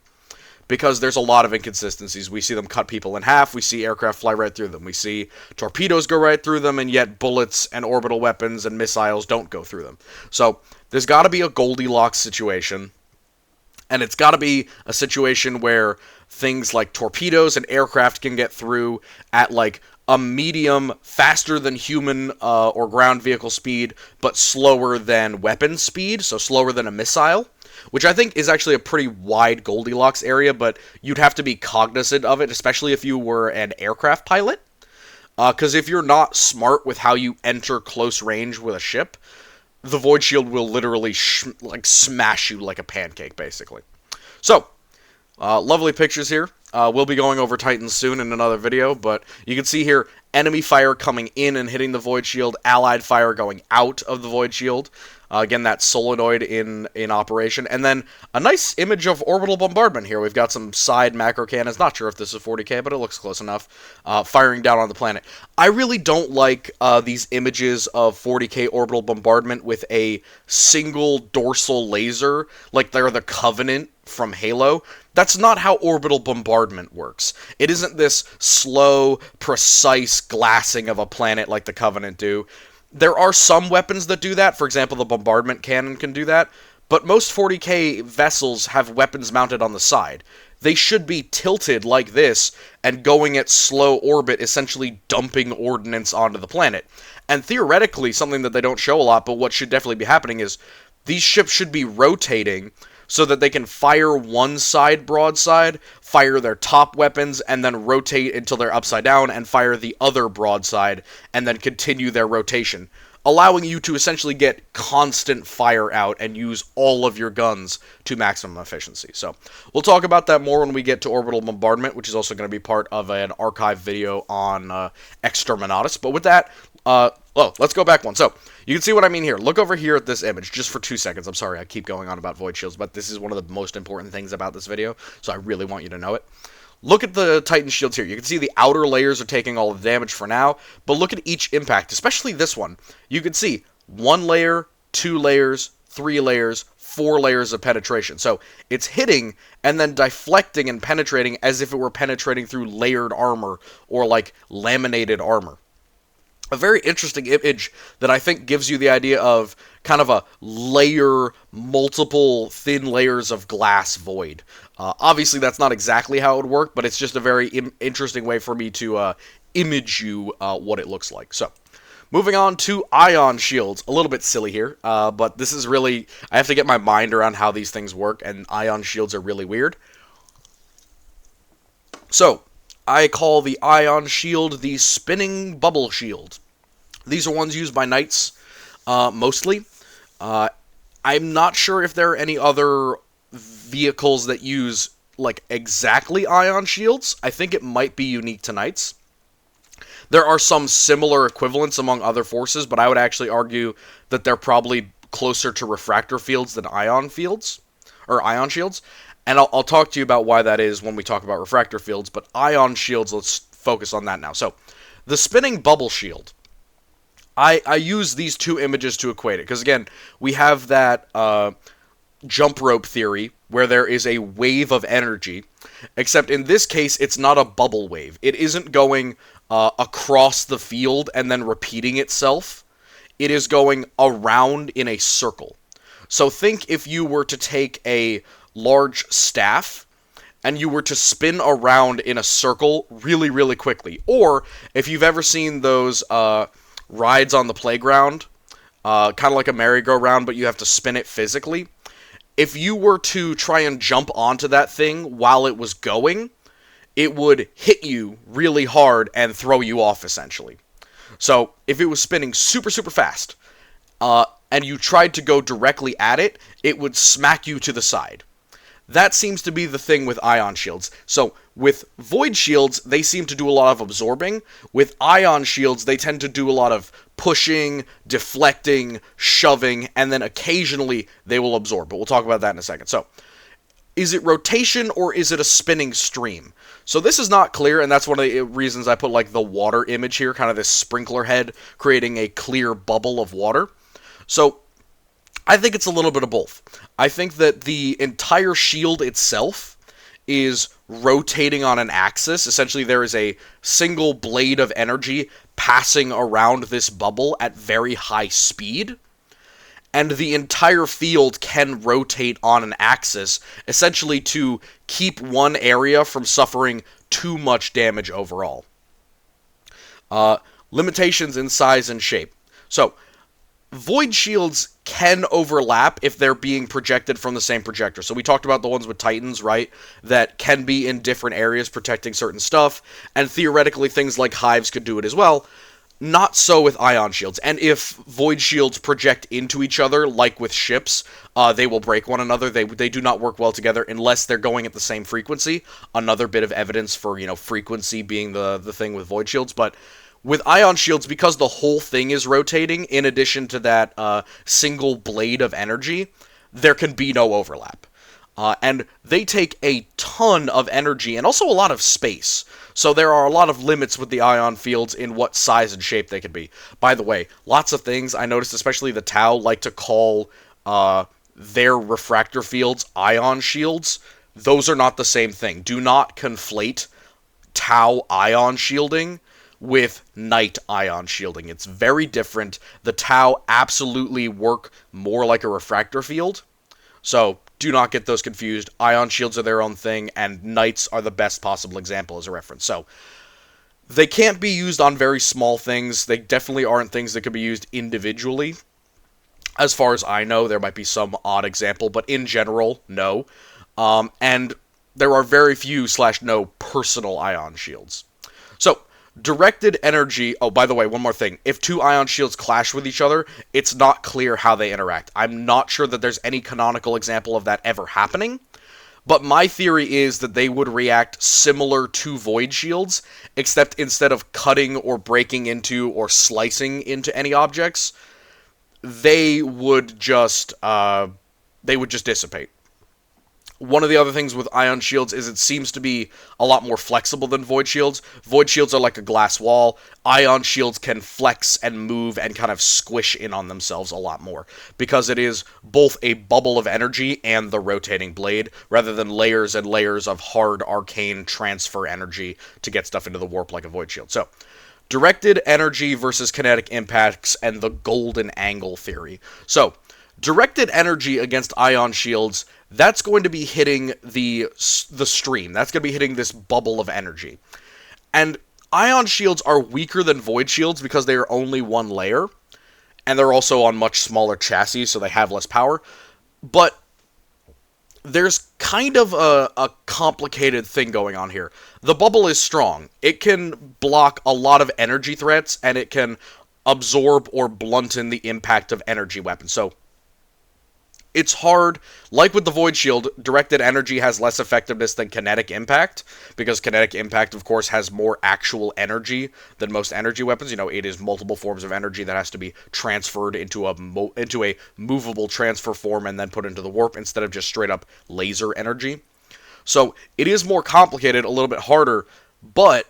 because there's a lot of inconsistencies. We see them cut people in half, we see aircraft fly right through them, we see torpedoes go right through them, and yet bullets and orbital weapons and missiles don't go through them. So there's got to be a Goldilocks situation, and it's got to be a situation where things like torpedoes and aircraft can get through at like a medium, faster than human or ground vehicle speed, but slower than weapon speed, so slower than a missile, which I think is actually a pretty wide Goldilocks area, but you'd have to be cognizant of it, especially if you were an aircraft pilot, because if you're not smart with how you enter close range with a ship, the void shield will literally smash you like a pancake, basically. So, lovely pictures here. We'll be going over Titans soon in another video, but you can see here enemy fire coming in and hitting the void shield, allied fire going out of the void shield. Again, that solenoid in operation. And then a nice image of orbital bombardment here. We've got some side macro cannons. Not sure if this is 40K, but it looks close enough. Firing down on the planet. I really don't like these images of 40K orbital bombardment with a single dorsal laser, like they're the Covenant from Halo. That's not how orbital bombardment works. It isn't this slow, precise glassing of a planet like the Covenant do. There are some weapons that do that. For example, the bombardment cannon can do that. But most 40K vessels have weapons mounted on the side. They should be tilted like this and going at slow orbit, essentially dumping ordnance onto the planet. And theoretically, something that they don't show a lot, but what should definitely be happening is these ships should be rotating so that they can fire one side broadside, fire their top weapons, and then rotate until they're upside down and fire the other broadside, and then continue their rotation, allowing you to essentially get constant fire out and use all of your guns to maximum efficiency. So we'll talk about that more when we get to orbital bombardment, which is also going to be part of an archive video on Exterminatus. But with that, Well, let's go back one. So, you can see what I mean here. Look over here at this image, just for 2 seconds. I'm sorry, I keep going on about void shields, but this is one of the most important things about this video, so I really want you to know it. Look at the Titan shields here. You can see the outer layers are taking all the damage for now, but look at each impact, especially this one. You can see 1 layer, 2 layers, 3 layers, 4 layers of penetration. So it's hitting and then deflecting and penetrating as if it were penetrating through layered armor or like laminated armor. A very interesting image that I think gives you the idea of kind of a layer, multiple thin layers of glass void. Obviously, that's not exactly how it would work, but it's just a very interesting way for me to image you what it looks like. So, moving on to ion shields. A little bit silly here, but this is really... I have to get my mind around how these things work, and ion shields are really weird. So, I call the ion shield the spinning bubble shield. These are ones used by knights, mostly. I'm not sure if there are any other vehicles that use, like, exactly ion shields. I think it might be unique to knights. There are some similar equivalents among other forces, but I would actually argue that they're probably closer to refractor fields than ion fields, or ion shields. And I'll talk to you about why that is when we talk about refractor fields, but ion shields, let's focus on that now. So, the spinning bubble shield. I use these 2 images to equate it, because again, we have that jump rope theory, where there is a wave of energy, except in this case, it's not a bubble wave. It isn't going across the field and then repeating itself. It is going around in a circle. So think if you were to take a large staff and you were to spin around in a circle really, really quickly. Or if you've ever seen those rides on the playground, kind of like a merry-go-round, but you have to spin it physically. If you were to try and jump onto that thing while it was going, it would hit you really hard and throw you off, essentially. So, if it was spinning super, super fast, and you tried to go directly at it, it would smack you to the side. That seems to be the thing with ion shields. So, with void shields, they seem to do a lot of absorbing. With ion shields, they tend to do a lot of pushing, deflecting, shoving, and then occasionally they will absorb. But we'll talk about that in a second. So, is it rotation or is it a spinning stream? So this is not clear, and that's one of the reasons I put like the water image here, kind of this sprinkler head creating a clear bubble of water. So, I think it's a little bit of both. I think that the entire shield itself is rotating on an axis. Essentially, there is a single blade of energy passing around this bubble at very high speed. And the entire field can rotate on an axis, essentially to keep one area from suffering too much damage overall. Limitations in size and shape. So, void shields can overlap if they're being projected from the same projector. So we talked about the ones with Titans, right? That can be in different areas protecting certain stuff. And theoretically, things like hives could do it as well. Not so with ion shields. And if void shields project into each other, like with ships, they will break one another. They do not work well together unless they're going at the same frequency. Another bit of evidence for, frequency being the thing with void shields. But with ion shields, because the whole thing is rotating, in addition to that single blade of energy, there can be no overlap. And they take a ton of energy and also a lot of space. So there are a lot of limits with the ion fields in what size and shape they can be. By the way, lots of things I noticed, especially the Tau, like to call their refractor fields ion shields. Those are not the same thing. Do not conflate Tau ion shielding with Knight ion shielding. It's very different. The Tau absolutely work more like a refractor field. So, do not get those confused. Ion shields are their own thing, and Knights are the best possible example as a reference. So, they can't be used on very small things. They definitely aren't things that could be used individually. As far as I know, there might be some odd example, but in general, no. And there are very few / no personal ion shields. So, directed energy... Oh, by the way, one more thing. If 2 ion shields clash with each other, it's not clear how they interact. I'm not sure that there's any canonical example of that ever happening, But my theory is that they would react similar to void shields, except instead of cutting or breaking into or slicing into any objects, they would just dissipate. One of the other things with ion shields is it seems to be a lot more flexible than void shields. Void shields are like a glass wall. Ion shields can flex and move and kind of squish in on themselves a lot more, because it is both a bubble of energy and the rotating blade, rather than layers and layers of hard arcane transfer energy to get stuff into the warp like a void shield. So, directed energy versus kinetic impacts and the golden angle theory. So, directed energy against ion shields, that's going to be hitting the stream. That's going to be hitting this bubble of energy. And ion shields are weaker than void shields because they are only one layer, and they're also on much smaller chassis, so they have less power. But there's kind of a complicated thing going on here. The bubble is strong. It can block a lot of energy threats, and it can absorb or blunten the impact of energy weapons. So it's hard. Like with the Void Shield, directed energy has less effectiveness than kinetic impact, because kinetic impact, of course, has more actual energy than most energy weapons. You know, it is multiple forms of energy that has to be transferred into a movable transfer form and then put into the warp, instead of just straight up laser energy. So it is more complicated, a little bit harder, but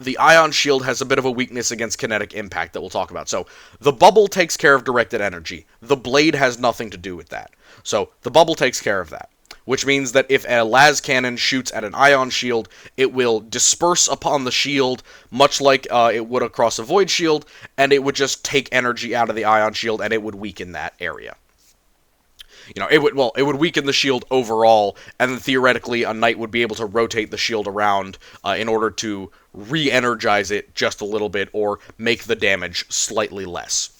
the ion shield has a bit of a weakness against kinetic impact that we'll talk about. So the bubble takes care of directed energy. The blade has nothing to do with that. So the bubble takes care of that, which means that if a las cannon shoots at an ion shield, it will disperse upon the shield, much like it would across a void shield, and it would just take energy out of the ion shield, and it would weaken that area. You know, it would weaken the shield overall, and then theoretically a knight would be able to rotate the shield around in order to re-energize it just a little bit, or make the damage slightly less.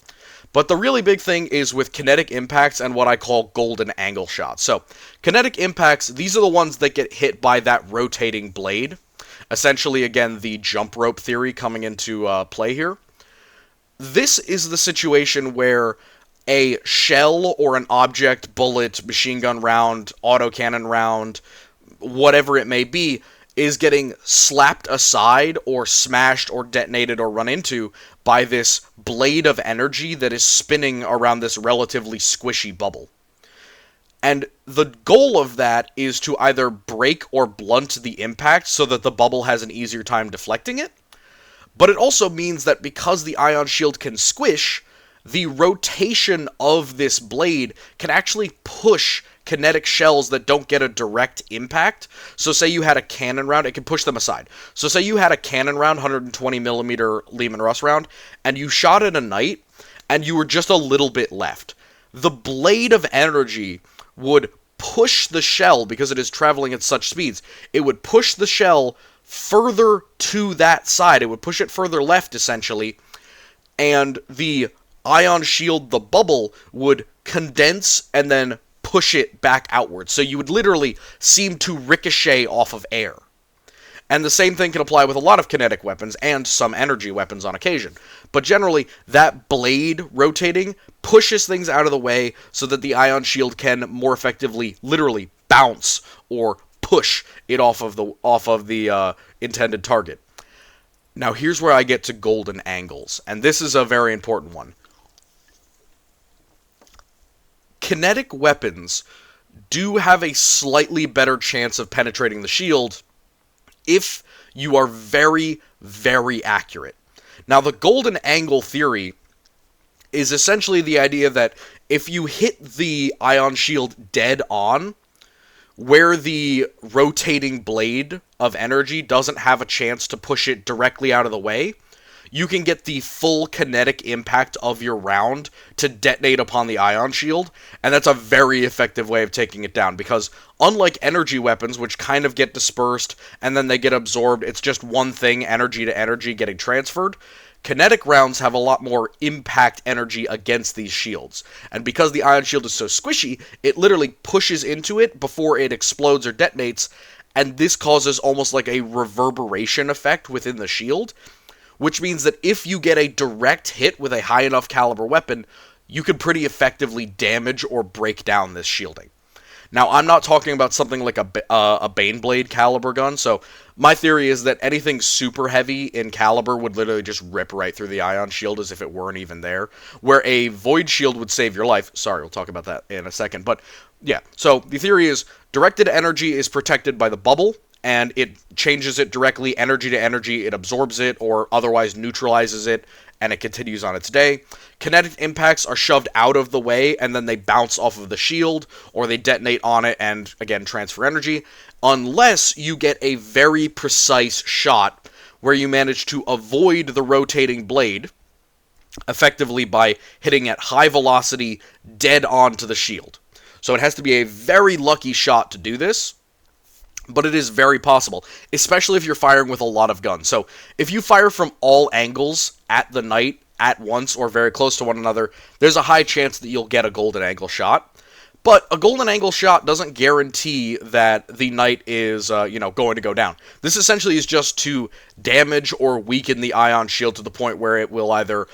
But the really big thing is with kinetic impacts and what I call golden angle shots. So, kinetic impacts, these are the ones that get hit by that rotating blade. Essentially, again, the jump rope theory coming into play here. This is the situation where a shell or an object, bullet, machine gun round, autocannon round, whatever it may be, is getting slapped aside or smashed or detonated or run into by this blade of energy that is spinning around this relatively squishy bubble. And the goal of that is to either break or blunt the impact so that the bubble has an easier time deflecting it, but it also means that because the ion shield can squish, the rotation of this blade can actually push kinetic shells that don't get a direct impact. So say you had a cannon round, it can push them aside. So say you had a cannon round, 120mm Lehman Russ round, and you shot at a knight, and you were just a little bit left. The blade of energy would push the shell, because it is traveling at such speeds, it would push the shell further to that side. It would push it further left, essentially, and the ion shield, the bubble, would condense and then push it back outwards. So you would literally seem to ricochet off of air. And the same thing can apply with a lot of kinetic weapons and some energy weapons on occasion. But generally, that blade rotating pushes things out of the way so that the ion shield can more effectively, literally, bounce or push it off of the intended target. Now here's where I get to golden angles, and this is a very important one. Kinetic weapons do have a slightly better chance of penetrating the shield if you are very, very accurate. Now, the golden angle theory is essentially the idea that if you hit the ion shield dead on, where the rotating blade of energy doesn't have a chance to push it directly out of the way, you can get the full kinetic impact of your round to detonate upon the ion shield, and that's a very effective way of taking it down, because unlike energy weapons, which kind of get dispersed and then they get absorbed, it's just one thing, energy to energy getting transferred, kinetic rounds have a lot more impact energy against these shields. And because the ion shield is so squishy, it literally pushes into it before it explodes or detonates, and this causes almost like a reverberation effect within the shield, which means that if you get a direct hit with a high enough caliber weapon, you can pretty effectively damage or break down this shielding. Now, I'm not talking about something like a Baneblade caliber gun, so my theory is that anything super heavy in caliber would literally just rip right through the ion shield as if it weren't even there, where a void shield would save your life. Sorry, we'll talk about that in a second, but yeah. So the theory is directed energy is protected by the bubble, and it changes it directly energy to energy. It absorbs it or otherwise neutralizes it, and it continues on its day. Kinetic impacts are shoved out of the way, and then they bounce off of the shield, or they detonate on it and, again, transfer energy, unless you get a very precise shot where you manage to avoid the rotating blade, effectively by hitting at high velocity dead on to the shield. So it has to be a very lucky shot to do this, but it is very possible, especially if you're firing with a lot of guns. So if you fire from all angles at the knight at once or very close to one another, there's a high chance that you'll get a golden angle shot. But a golden angle shot doesn't guarantee that the knight is, going to go down. This essentially is just to damage or weaken the ion shield to the point where it will either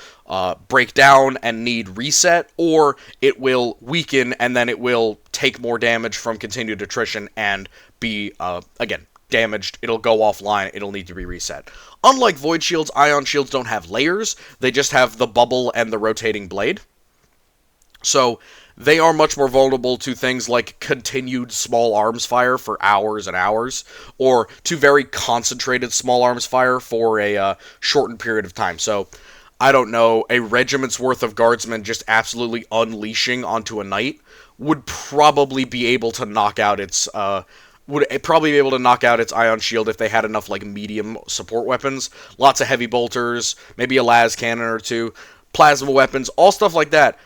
break down and need reset, or it will weaken and then it will take more damage from continued attrition and be, again, damaged. It'll go offline. It'll need to be reset. Unlike void shields, ion shields don't have layers. They just have the bubble and the rotating blade. So they are much more vulnerable to things like continued small arms fire for hours and hours, or to very concentrated small arms fire for a shortened period of time. So, I don't know, a regiment's worth of guardsmen just absolutely unleashing onto a knight would probably be able to knock out its ion shield if they had enough like medium support weapons, lots of heavy bolters, maybe a las cannon or two, plasma weapons, all stuff like that.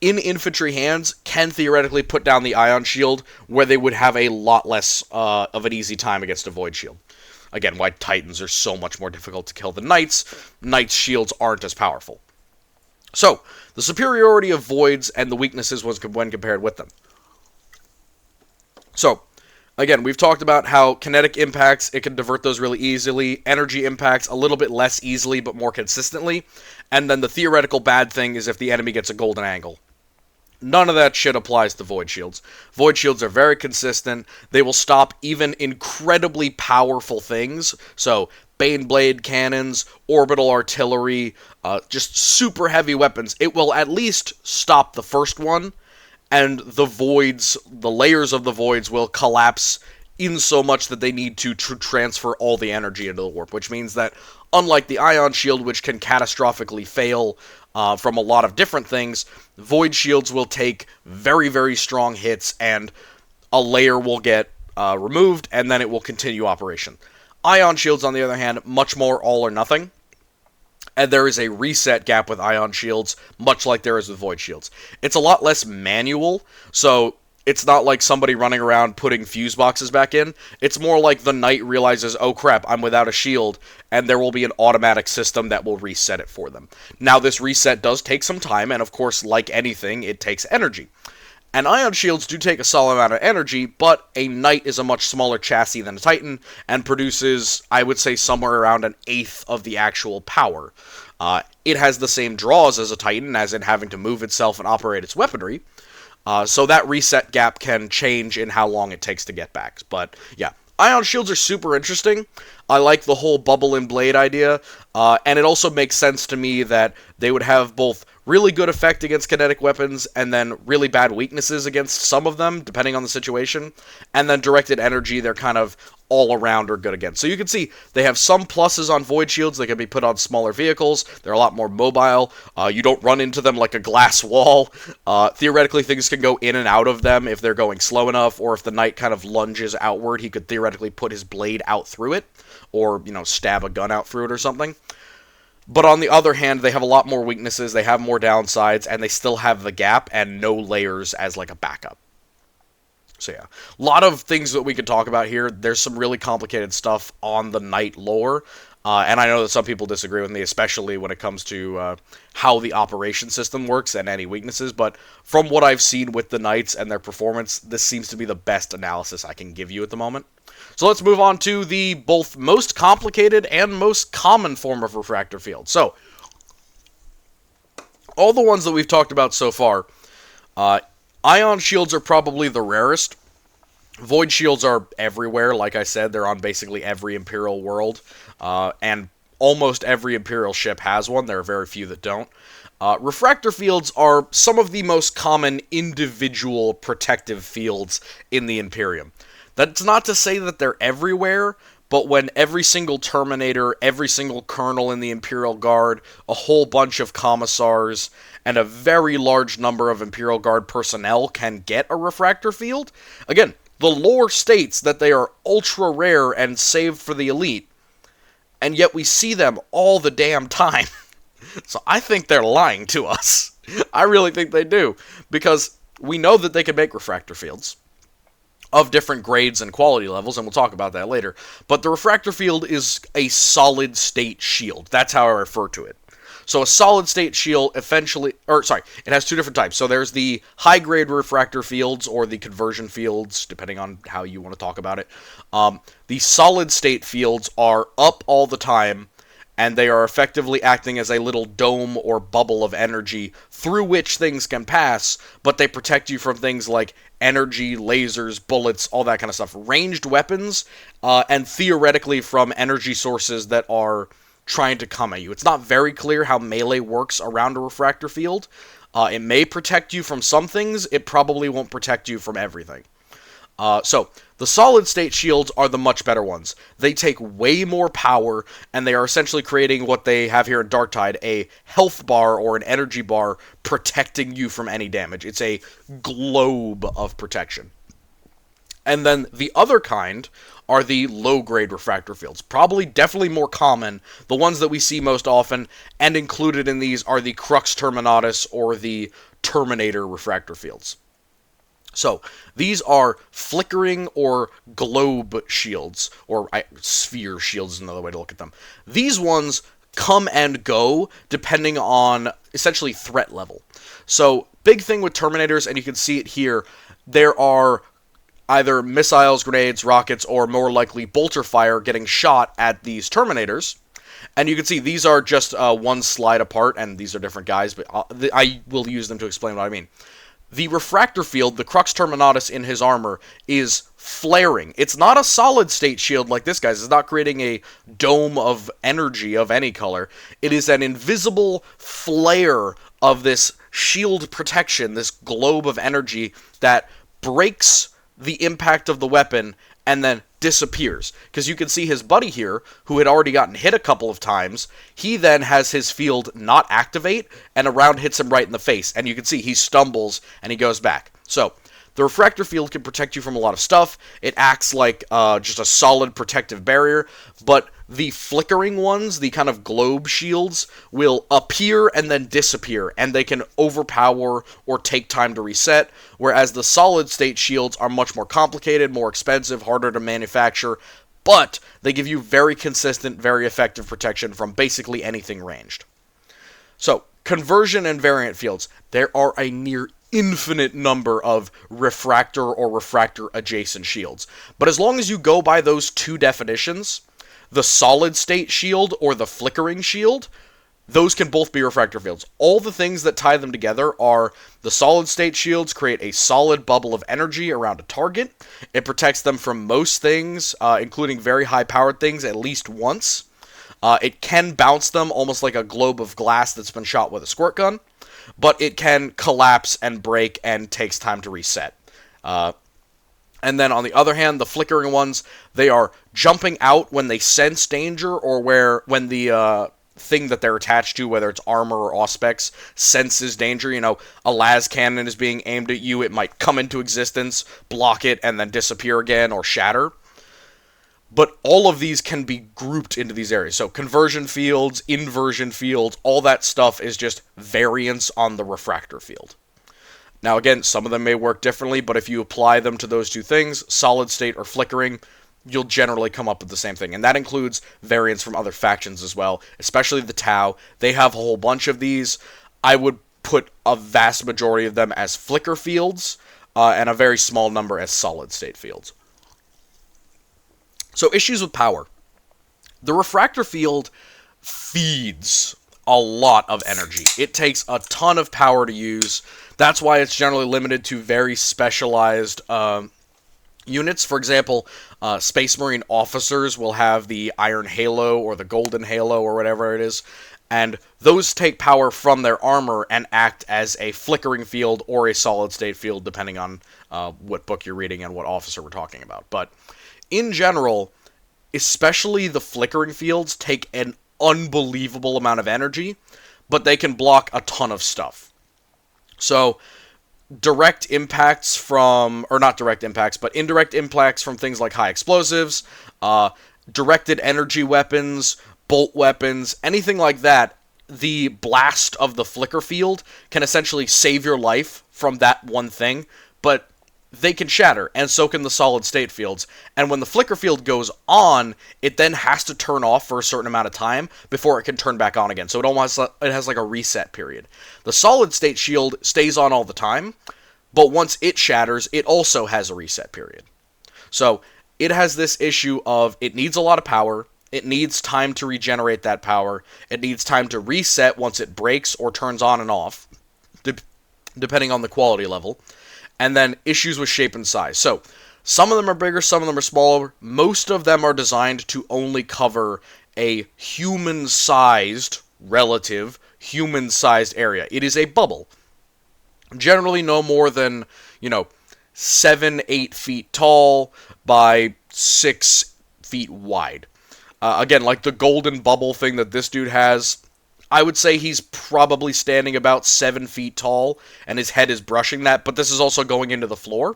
In infantry hands, can theoretically put down the ion shield, where they would have a lot less of an easy time against a void shield. Again, why Titans are so much more difficult to kill than Knights. Knights' shields aren't as powerful. So, the superiority of voids and the weaknesses was when compared with them. So, again, we've talked about how kinetic impacts, it can divert those really easily. Energy impacts, a little bit less easily, but more consistently. And then the theoretical bad thing is if the enemy gets a golden angle. None of that shit applies to void shields. Void shields are very consistent. They will stop even incredibly powerful things. So, Baneblade cannons, orbital artillery, just super heavy weapons. It will at least stop the first one, and the voids, the layers of the voids will collapse in so much that they need to transfer all the energy into the warp, which means that unlike the ion shield, which can catastrophically fail from a lot of different things, void shields will take very, very strong hits, and a layer will get removed, and then it will continue operation. Ion shields, on the other hand, much more all or nothing, and there is a reset gap with ion shields, much like there is with void shields. It's a lot less manual, so it's not like somebody running around putting fuse boxes back in. It's more like the knight realizes, oh crap, I'm without a shield, and there will be an automatic system that will reset it for them. Now, this reset does take some time, and of course, like anything, it takes energy. And ion shields do take a solid amount of energy, but a knight is a much smaller chassis than a titan, and produces, I would say, somewhere around an eighth of the actual power. It has the same draws as a titan, as in having to move itself and operate its weaponry, so that reset gap can change in how long it takes to get back. But, yeah, ion shields are super interesting. I like the whole bubble and blade idea, and it also makes sense to me that they would have both really good effect against kinetic weapons, and then really bad weaknesses against some of them, depending on the situation, and then directed energy, they're kind of all around are good against. So you can see they have some pluses on void shields. They can be put on smaller vehicles. They're a lot more mobile. You don't run into them like a glass wall. Theoretically, things can go in and out of them if they're going slow enough, or if the knight kind of lunges outward, he could theoretically put his blade out through it, or, stab a gun out through it or something. But on the other hand, they have a lot more weaknesses, they have more downsides, and they still have the gap and no layers as like a backup. So yeah, a lot of things that we could talk about here. There's some really complicated stuff on the knight lore, and I know that some people disagree with me, especially when it comes to how the operation system works and any weaknesses, but from what I've seen with the knights and their performance, this seems to be the best analysis I can give you at the moment. So let's move on to the both most complicated and most common form of refractor field. So, all the ones that we've talked about so far, ion shields are probably the rarest. Void shields are everywhere. Like I said, they're on basically every Imperial world, and almost every Imperial ship has one. There are very few that don't. Refractor fields are some of the most common individual protective fields in the Imperium. That's not to say that they're everywhere, but when every single Terminator, every single Colonel in the Imperial Guard, a whole bunch of Commissars, and a very large number of Imperial Guard personnel can get a Refractor field, again, the lore states that they are ultra rare and saved for the elite, and yet we see them all the damn time. So I think they're lying to us. I really think they do, because we know that they can make refractor fields of different grades and quality levels, and we'll talk about that later. But the refractor field is a solid state shield. That's how I refer to it. So a solid state shield it has two different types. So there's the high grade refractor fields, or the conversion fields, depending on how you want to talk about it. The solid state fields are up all the time, and they are effectively acting as a little dome or bubble of energy through which things can pass, but they protect you from things like energy, lasers, bullets, all that kind of stuff. Ranged weapons, and theoretically from energy sources that are trying to come at you. It's not very clear how melee works around a refractor field. It may protect you from some things, it probably won't protect you from everything. So, the solid state shields are the much better ones. They take way more power, and they are essentially creating what they have here in Darktide, a health bar or an energy bar protecting you from any damage. It's a globe of protection. And then the other kind are the low-grade refractor fields. Probably definitely more common, the ones that we see most often, and included in these are the Crux Terminatus or the Terminator refractor fields. So, these are flickering or globe shields, or sphere shields is another way to look at them. These ones come and go depending on, essentially, threat level. So, big thing with Terminators, and you can see it here, there are either missiles, grenades, rockets, or more likely bolter fire getting shot at these Terminators. And you can see these are just one slide apart, and these are different guys, but I will use them to explain what I mean. The refractor field, the Crux Terminatus in his armor, is flaring. It's not a solid state shield like this guy's. It's not creating a dome of energy of any color. It is an invisible flare of this shield protection, this globe of energy that breaks the impact of the weapon and then disappears. Because you can see his buddy here, who had already gotten hit a couple of times, he then has his field not activate, and a round hits him right in the face. And you can see he stumbles, and he goes back. So, the refractor field can protect you from a lot of stuff. It acts like just a solid protective barrier, but the flickering ones, the kind of globe shields, will appear and then disappear, and they can overpower or take time to reset, whereas the solid state shields are much more complicated, more expensive, harder to manufacture, but they give you very consistent, very effective protection from basically anything ranged. So, conversion and variant fields. There are a near infinite number of refractor or refractor adjacent shields. But as long as you go by those two definitions, the solid state shield or the flickering shield, those can both be refractor fields. All the things that tie them together are the solid state shields create a solid bubble of energy around a target. It protects them from most things, including very high powered things, at least once. It can bounce them almost like a globe of glass that's been shot with a squirt gun, but it can collapse and break and takes time to reset. And then on the other hand, the flickering ones, they are jumping out when they sense danger, or when the thing that they're attached to, whether it's armor or auspex, senses danger. You know, a las cannon is being aimed at you, it might come into existence, block it, and then disappear again or shatter. But all of these can be grouped into these areas. So conversion fields, inversion fields, all that stuff is just variants on the refractor field. Now again, some of them may work differently, but if you apply them to those two things, solid state or flickering, you'll generally come up with the same thing. And that includes variants from other factions as well, especially the Tau. They have a whole bunch of these. I would put a vast majority of them as flicker fields, and a very small number as solid state fields. So, issues with power. The refractor field feeds a lot of energy. It takes a ton of power to use. That's why it's generally limited to very specialized units. For example, Space Marine officers will have the Iron Halo or the Golden Halo or whatever it is, and those take power from their armor and act as a flickering field or a solid state field, depending on what book you're reading and what officer we're talking about. But in general, especially the flickering fields take an unbelievable amount of energy, but they can block a ton of stuff. So direct impacts from, or not direct impacts, but indirect impacts from things like high explosives, directed energy weapons, bolt weapons, anything like that, the blast of the flicker field can essentially save your life from that one thing, but they can shatter, and so can the solid state fields. And when the flicker field goes on, it then has to turn off for a certain amount of time before it can turn back on again. So it has like a reset period. The solid state shield stays on all the time, but once it shatters, it also has a reset period. So it has this issue of it needs a lot of power, it needs time to regenerate that power, it needs time to reset once it breaks or turns on and off, depending on the quality level, and then issues with shape and size. So some of them are bigger, some of them are smaller. Most of them are designed to only cover a human-sized, relative, human-sized area. It is a bubble. Generally no more than, 7-8 feet tall by 6 feet wide. Again, like the golden bubble thing that this dude has, I would say he's probably standing about 7 feet tall, and his head is brushing that, but this is also going into the floor.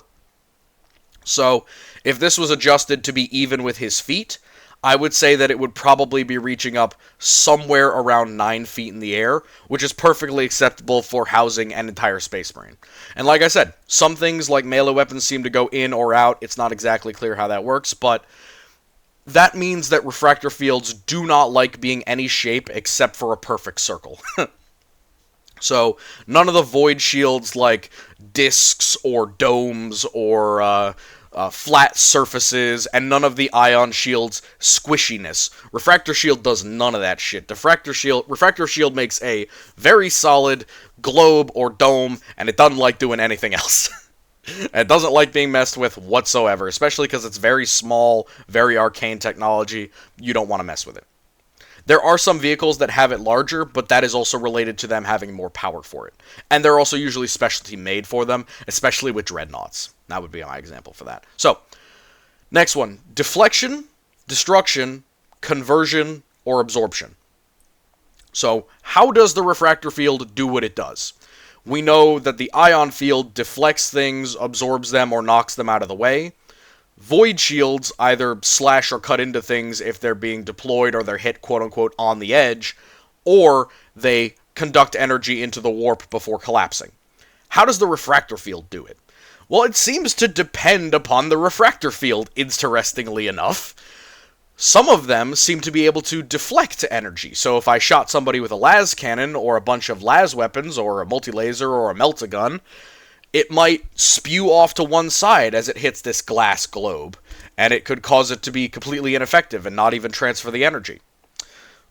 So, if this was adjusted to be even with his feet, I would say that it would probably be reaching up somewhere around 9 feet in the air, which is perfectly acceptable for housing an entire Space Marine. And like I said, some things like melee weapons seem to go in or out. It's not exactly clear how that works, but that means that refractor fields do not like being any shape except for a perfect circle. So, none of the void shields like discs or domes or flat surfaces, and none of the ion shields squishiness. Refractor shield does none of that shit. Refractor shield makes a very solid globe or dome, and it doesn't like doing anything else. It doesn't like being messed with whatsoever, especially because it's very small, very arcane technology. You don't want to mess with it. There are some vehicles that have it larger, but that is also related to them having more power for it. And they're also usually specialty made for them, especially with dreadnoughts. That would be my example for that. So, next one. Deflection, destruction, conversion, or absorption. So, how does the refractor field do what it does? We know that the ion field deflects things, absorbs them, or knocks them out of the way. Void shields either slash or cut into things if they're being deployed or they're hit quote-unquote on the edge, or they conduct energy into the warp before collapsing. How does the refractor field do it? Well, it seems to depend upon the refractor field, interestingly enough. Some of them seem to be able to deflect energy. So if I shot somebody with a las cannon or a bunch of las weapons or a multi-laser or a melt-a-gun, it might spew off to one side as it hits this glass globe, and it could cause it to be completely ineffective and not even transfer the energy.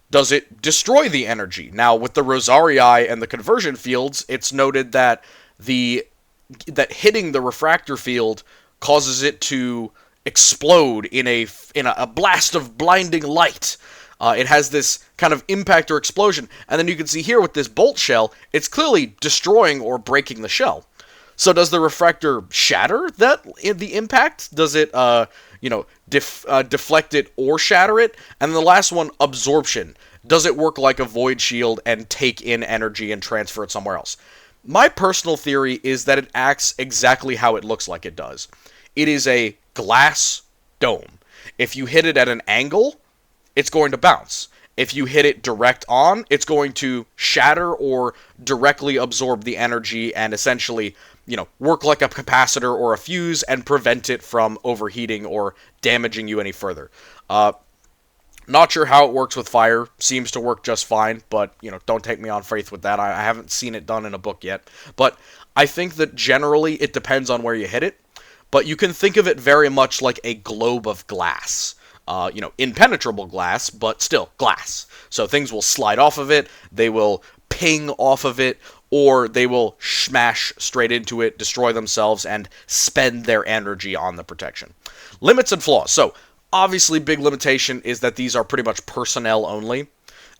Does it destroy the energy? Now, with the Rosarii and the conversion fields, it's noted that hitting the refractor field causes it to explode in a blast of blinding light. It has this kind of impact or explosion, and then you can see here with this bolt shell, it's clearly destroying or breaking the shell. So does the refractor shatter the impact? Does it, deflect it or shatter it? And the last one, absorption. Does it work like a void shield and take in energy and transfer it somewhere else? My personal theory is that it acts exactly how it looks like it does. It is a glass dome. If you hit it at an angle, it's going to bounce. If you hit it direct on, it's going to shatter or directly absorb the energy and essentially, work like a capacitor or a fuse and prevent it from overheating or damaging you any further. Not sure how it works with fire. Seems to work just fine, but, don't take me on faith with that. I haven't seen it done in a book yet. But I think that generally it depends on where you hit it. But you can think of it very much like a globe of glass. Impenetrable glass, but still glass. So things will slide off of it, they will ping off of it, or they will smash straight into it, destroy themselves, and spend their energy on the protection. Limits and flaws. So, obviously, big limitation is that these are pretty much personnel only,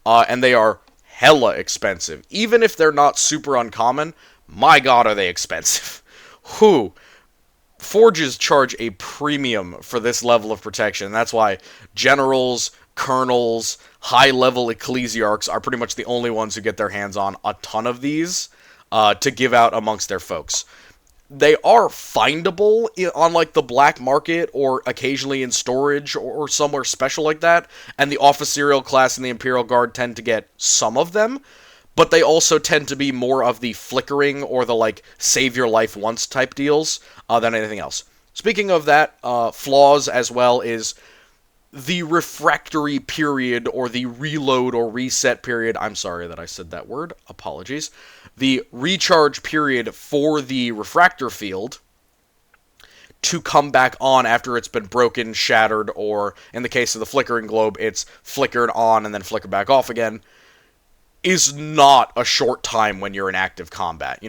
and they are hella expensive. Even if they're not super uncommon, my god, are they expensive. Whew. Forges charge a premium for this level of protection. That's why generals, colonels, high-level ecclesiarchs are pretty much the only ones who get their hands on a ton of these to give out amongst their folks. They are findable on, like, the black market or occasionally in storage or somewhere special like that, and the officerial class and the Imperial Guard tend to get some of them, but they also tend to be more of the flickering or the, like, save your life once type deals than anything else. Speaking of that, flaws as well is the refractory period or the reload or reset period. I'm sorry that I said that word. Apologies. The recharge period for the refractor field to come back on after it's been broken, shattered, or in the case of the flickering globe, it's flickered on and then flickered back off again, is not a short time when you're in active combat.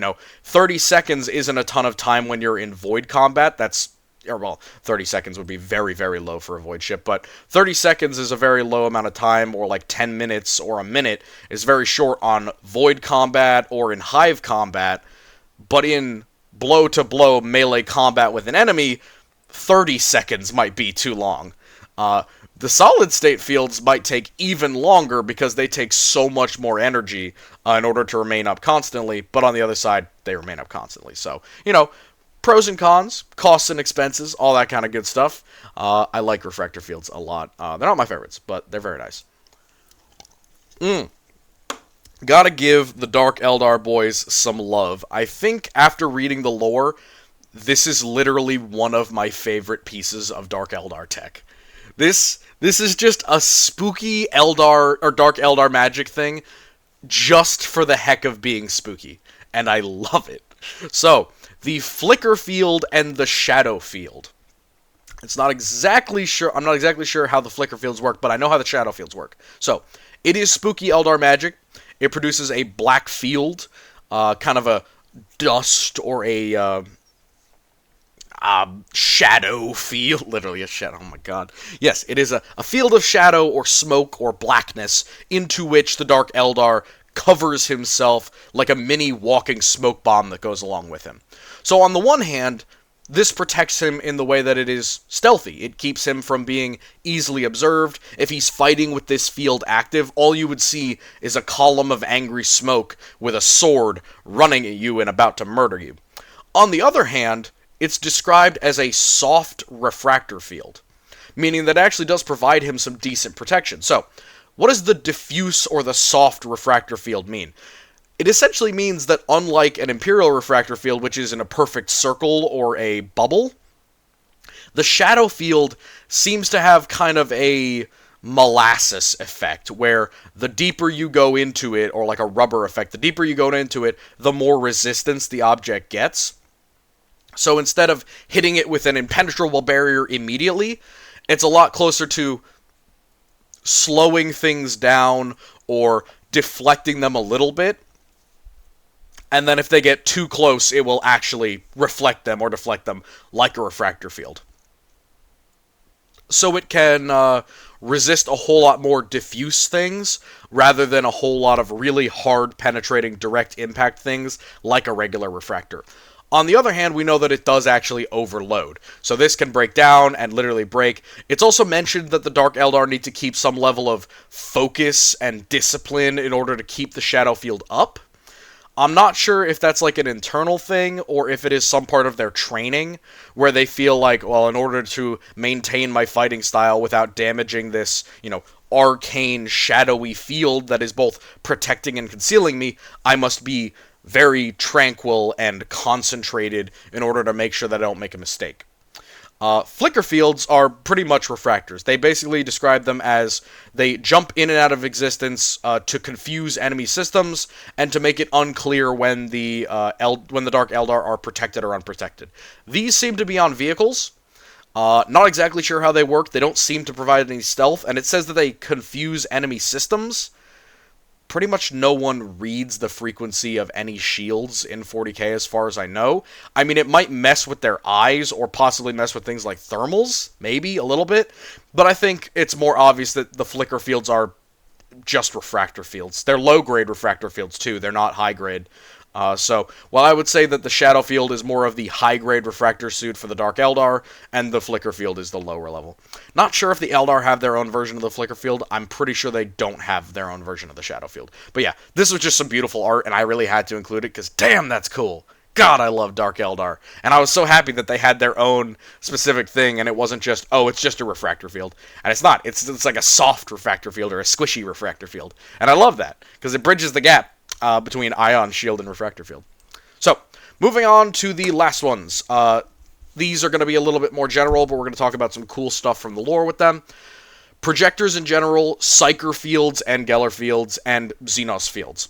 30 seconds isn't a ton of time when you're in void combat. 30 seconds would be very, very low for a void ship, but 30 seconds is a very low amount of time, or like 10 minutes or a minute is very short on void combat or in hive combat, but in blow-to-blow melee combat with an enemy, 30 seconds might be too long. The solid-state fields might take even longer because they take so much more energy in order to remain up constantly, but on the other side, they remain up constantly. So, pros and cons, costs and expenses, all that kind of good stuff. I like refractor fields a lot. They're not my favorites, but they're very nice. Gotta give the Dark Eldar boys some love. I think after reading the lore, this is literally one of my favorite pieces of Dark Eldar tech. This is just a spooky Eldar or Dark Eldar magic thing just for the heck of being spooky, and I love it. So, the flicker field and the shadow field. I'm not exactly sure how the flicker fields work, but I know how the shadow fields work. So, it is spooky Eldar magic. It produces a black field, kind of a dust or a shadow field. Literally a shadow. Oh my god. Yes, it is a field of shadow or smoke or blackness into which the Dark Eldar covers himself like a mini walking smoke bomb that goes along with him. So on the one hand, this protects him in the way that it is stealthy. It keeps him from being easily observed. If he's fighting with this field active, all you would see is a column of angry smoke with a sword running at you and about to murder you. On the other hand, it's described as a soft refractor field, meaning that it actually does provide him some decent protection. So, what does the diffuse or the soft refractor field mean? It essentially means that unlike an Imperial refractor field, which is in a perfect circle or a bubble, the shadow field seems to have kind of a molasses effect, where the deeper you go into it, or like a rubber effect, the deeper you go into it, the more resistance the object gets. So instead of hitting it with an impenetrable barrier immediately, it's a lot closer to slowing things down or deflecting them a little bit. And then if they get too close, it will actually reflect them or deflect them like a refractor field. So it can resist a whole lot more diffuse things rather than a whole lot of really hard penetrating direct impact things like a regular refractor. On the other hand, we know that it does actually overload. So this can break down and literally break. It's also mentioned that the Dark Eldar need to keep some level of focus and discipline in order to keep the shadow field up. I'm not sure if that's like an internal thing or if it is some part of their training where they feel like, well, in order to maintain my fighting style without damaging this, arcane, shadowy field that is both protecting and concealing me, I must be very tranquil and concentrated in order to make sure that I don't make a mistake. Flicker fields are pretty much refractors. They basically describe them as they jump in and out of existence to confuse enemy systems and to make it unclear when the Dark Eldar are protected or unprotected. These seem to be on vehicles. Not exactly sure how they work. They don't seem to provide any stealth, and it says that they confuse enemy systems. pretty much no one reads the frequency of any shields in 40k as far as I know. I mean, it might mess with their eyes or possibly mess with things like thermals, maybe a little bit, but I think it's more obvious that the flicker fields are just refractor fields. They're low-grade refractor fields, too. They're not high-grade. So, while I would say that the Shadow Field is more of the high-grade refractor suit for the Dark Eldar, and the Flicker Field is the lower level. Not sure if the Eldar have their own version of the Flicker Field. I'm pretty sure they don't have their own version of the Shadow Field. But yeah, this was just some beautiful art, and I really had to include it, because damn, that's cool! God, I love Dark Eldar. And I was so happy that they had their own specific thing, and it wasn't just, oh, it's just a refractor field. And it's not. It's like a soft refractor field or a squishy refractor field. And I love that, because it bridges the gap between Ion, Shield, and Refractor Field. So, moving on to the last ones. These are going to be a little bit more general, but we're going to talk about some cool stuff from the lore with them. Projectors in general, Psyker fields and Geller fields, and Xenos fields.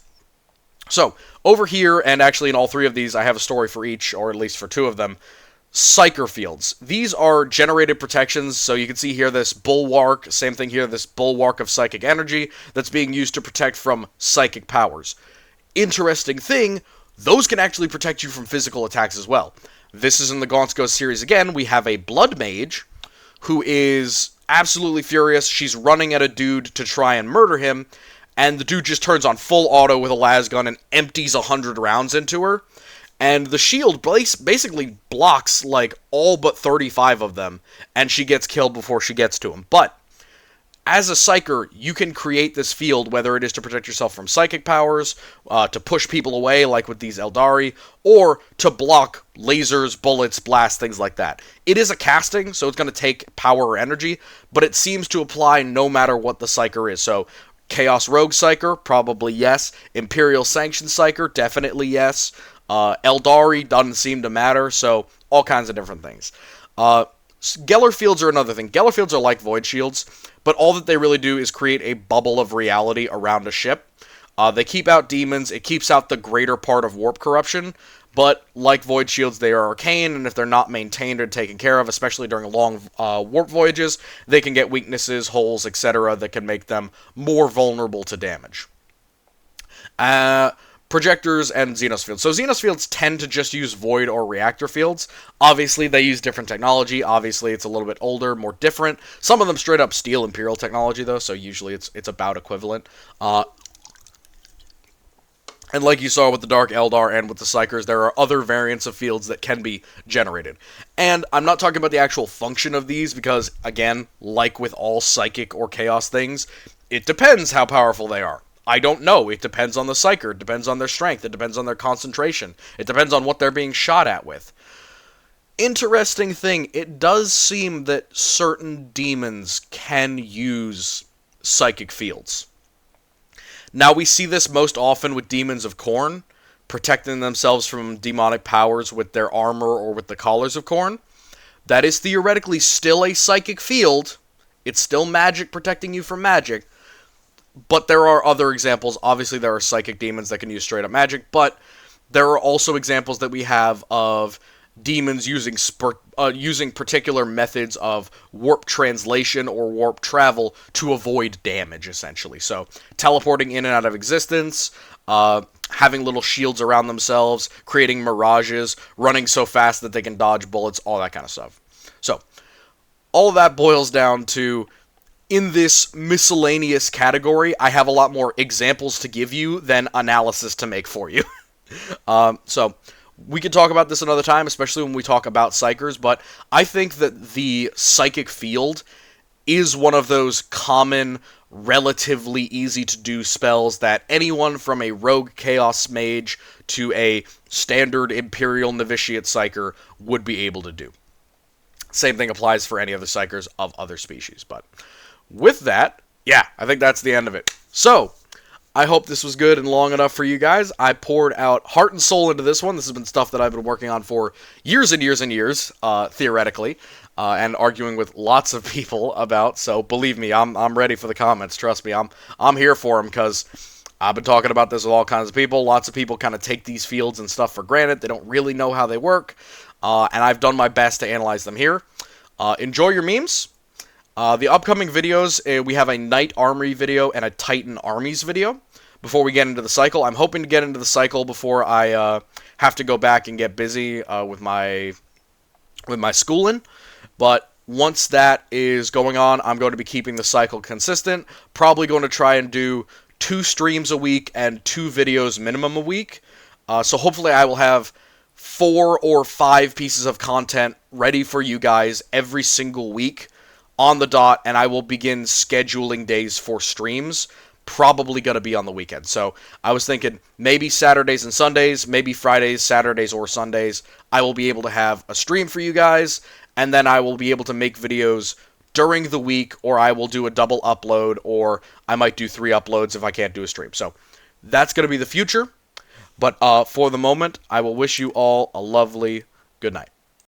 So, over here, and actually in all three of these, I have a story for each, or at least for two of them. Psyker fields. These are generated protections, so you can see here this bulwark, same thing here, this bulwark of psychic energy that's being used to protect from psychic powers. Interesting thing, those can actually protect you from physical attacks as well. This is in the Gaunt's Ghost series again. We have a Blood Mage who is absolutely furious. She's running at a dude to try and murder him, and the dude just turns on full auto with a las gun and empties 100 rounds into her. And the shield basically blocks like all but 35 of them, and she gets killed before she gets to him. But as a Psyker, you can create this field, whether it is to protect yourself from psychic powers, to push people away, like with these Eldari, or to block lasers, bullets, blasts, things like that. It is a casting, so it's going to take power or energy, but it seems to apply no matter what the Psyker is. So, Chaos Rogue Psyker, probably yes. Imperial Sanction Psyker, definitely yes. Eldari doesn't seem to matter, so all kinds of different things. Geller fields are another thing. Geller fields are like void shields, but all that they really do is create a bubble of reality around a ship. They keep out demons, it keeps out the greater part of warp corruption, but like void shields, they are arcane, and if they're not maintained or taken care of, especially during long warp voyages, they can get weaknesses, holes, etc. that can make them more vulnerable to damage. Projectors and Xenos fields. So Xenos fields tend to just use void or reactor fields. Obviously, they use different technology. Obviously, it's a little bit older, more different. Some of them straight up steal Imperial technology, though, so usually it's about equivalent. And like you saw with the Dark Eldar and with the Psykers, there are other variants of fields that can be generated. And I'm not talking about the actual function of these, because, again, like with all psychic or chaos things, it depends how powerful they are. I don't know. It depends on the Psyker. It depends on their strength. It depends on their concentration. It depends on what they're being shot at with. Interesting thing, it does seem that certain demons can use psychic fields. Now, we see this most often with demons of Khorne, protecting themselves from demonic powers with their armor or with the collars of Khorne. That is theoretically still a psychic field. It's still magic protecting you from magic. But there are other examples. Obviously, there are psychic demons that can use straight-up magic, but there are also examples that we have of demons using particular methods of warp translation or warp travel to avoid damage, essentially. So, teleporting in and out of existence, having little shields around themselves, creating mirages, running so fast that they can dodge bullets, all that kind of stuff. So, all of that boils down to, in this miscellaneous category, I have a lot more examples to give you than analysis to make for you. So, we can talk about this another time, especially when we talk about Psykers, but I think that the Psychic Field is one of those common, relatively easy-to-do spells that anyone from a Rogue Chaos Mage to a standard Imperial Novitiate Psyker would be able to do. Same thing applies for any other Psykers of other species, but with that, yeah, I think that's the end of it. So, I hope this was good and long enough for you guys. I poured out heart and soul into this one. This has been stuff that I've been working on for years and years and years, theoretically, and arguing with lots of people about. So, believe me, I'm ready for the comments. Trust me, I'm here for them, because I've been talking about this with all kinds of people. Lots of people kind of take these fields and stuff for granted. They don't really know how they work, and I've done my best to analyze them here. Enjoy your memes. The upcoming videos, we have a Knight Armory video and a Titan Armies video. before we get into the cycle. I'm hoping to get into the cycle before I have to go back and get busy with my schooling. But once that is going on, I'm going to be keeping the cycle consistent. Probably going to try and do 2 streams a week and 2 videos minimum a week. So hopefully I will have 4 or 5 pieces of content ready for you guys every single week on the dot, and I will begin scheduling days for streams. Probably going to be on the weekend. So I was thinking maybe Saturdays and Sundays, maybe Fridays, Saturdays, or Sundays, I will be able to have a stream for you guys, and then I will be able to make videos during the week, or I will do a double upload, or I might do 3 uploads if I can't do a stream. So that's going to be the future. But for the moment, I will wish you all a lovely good night.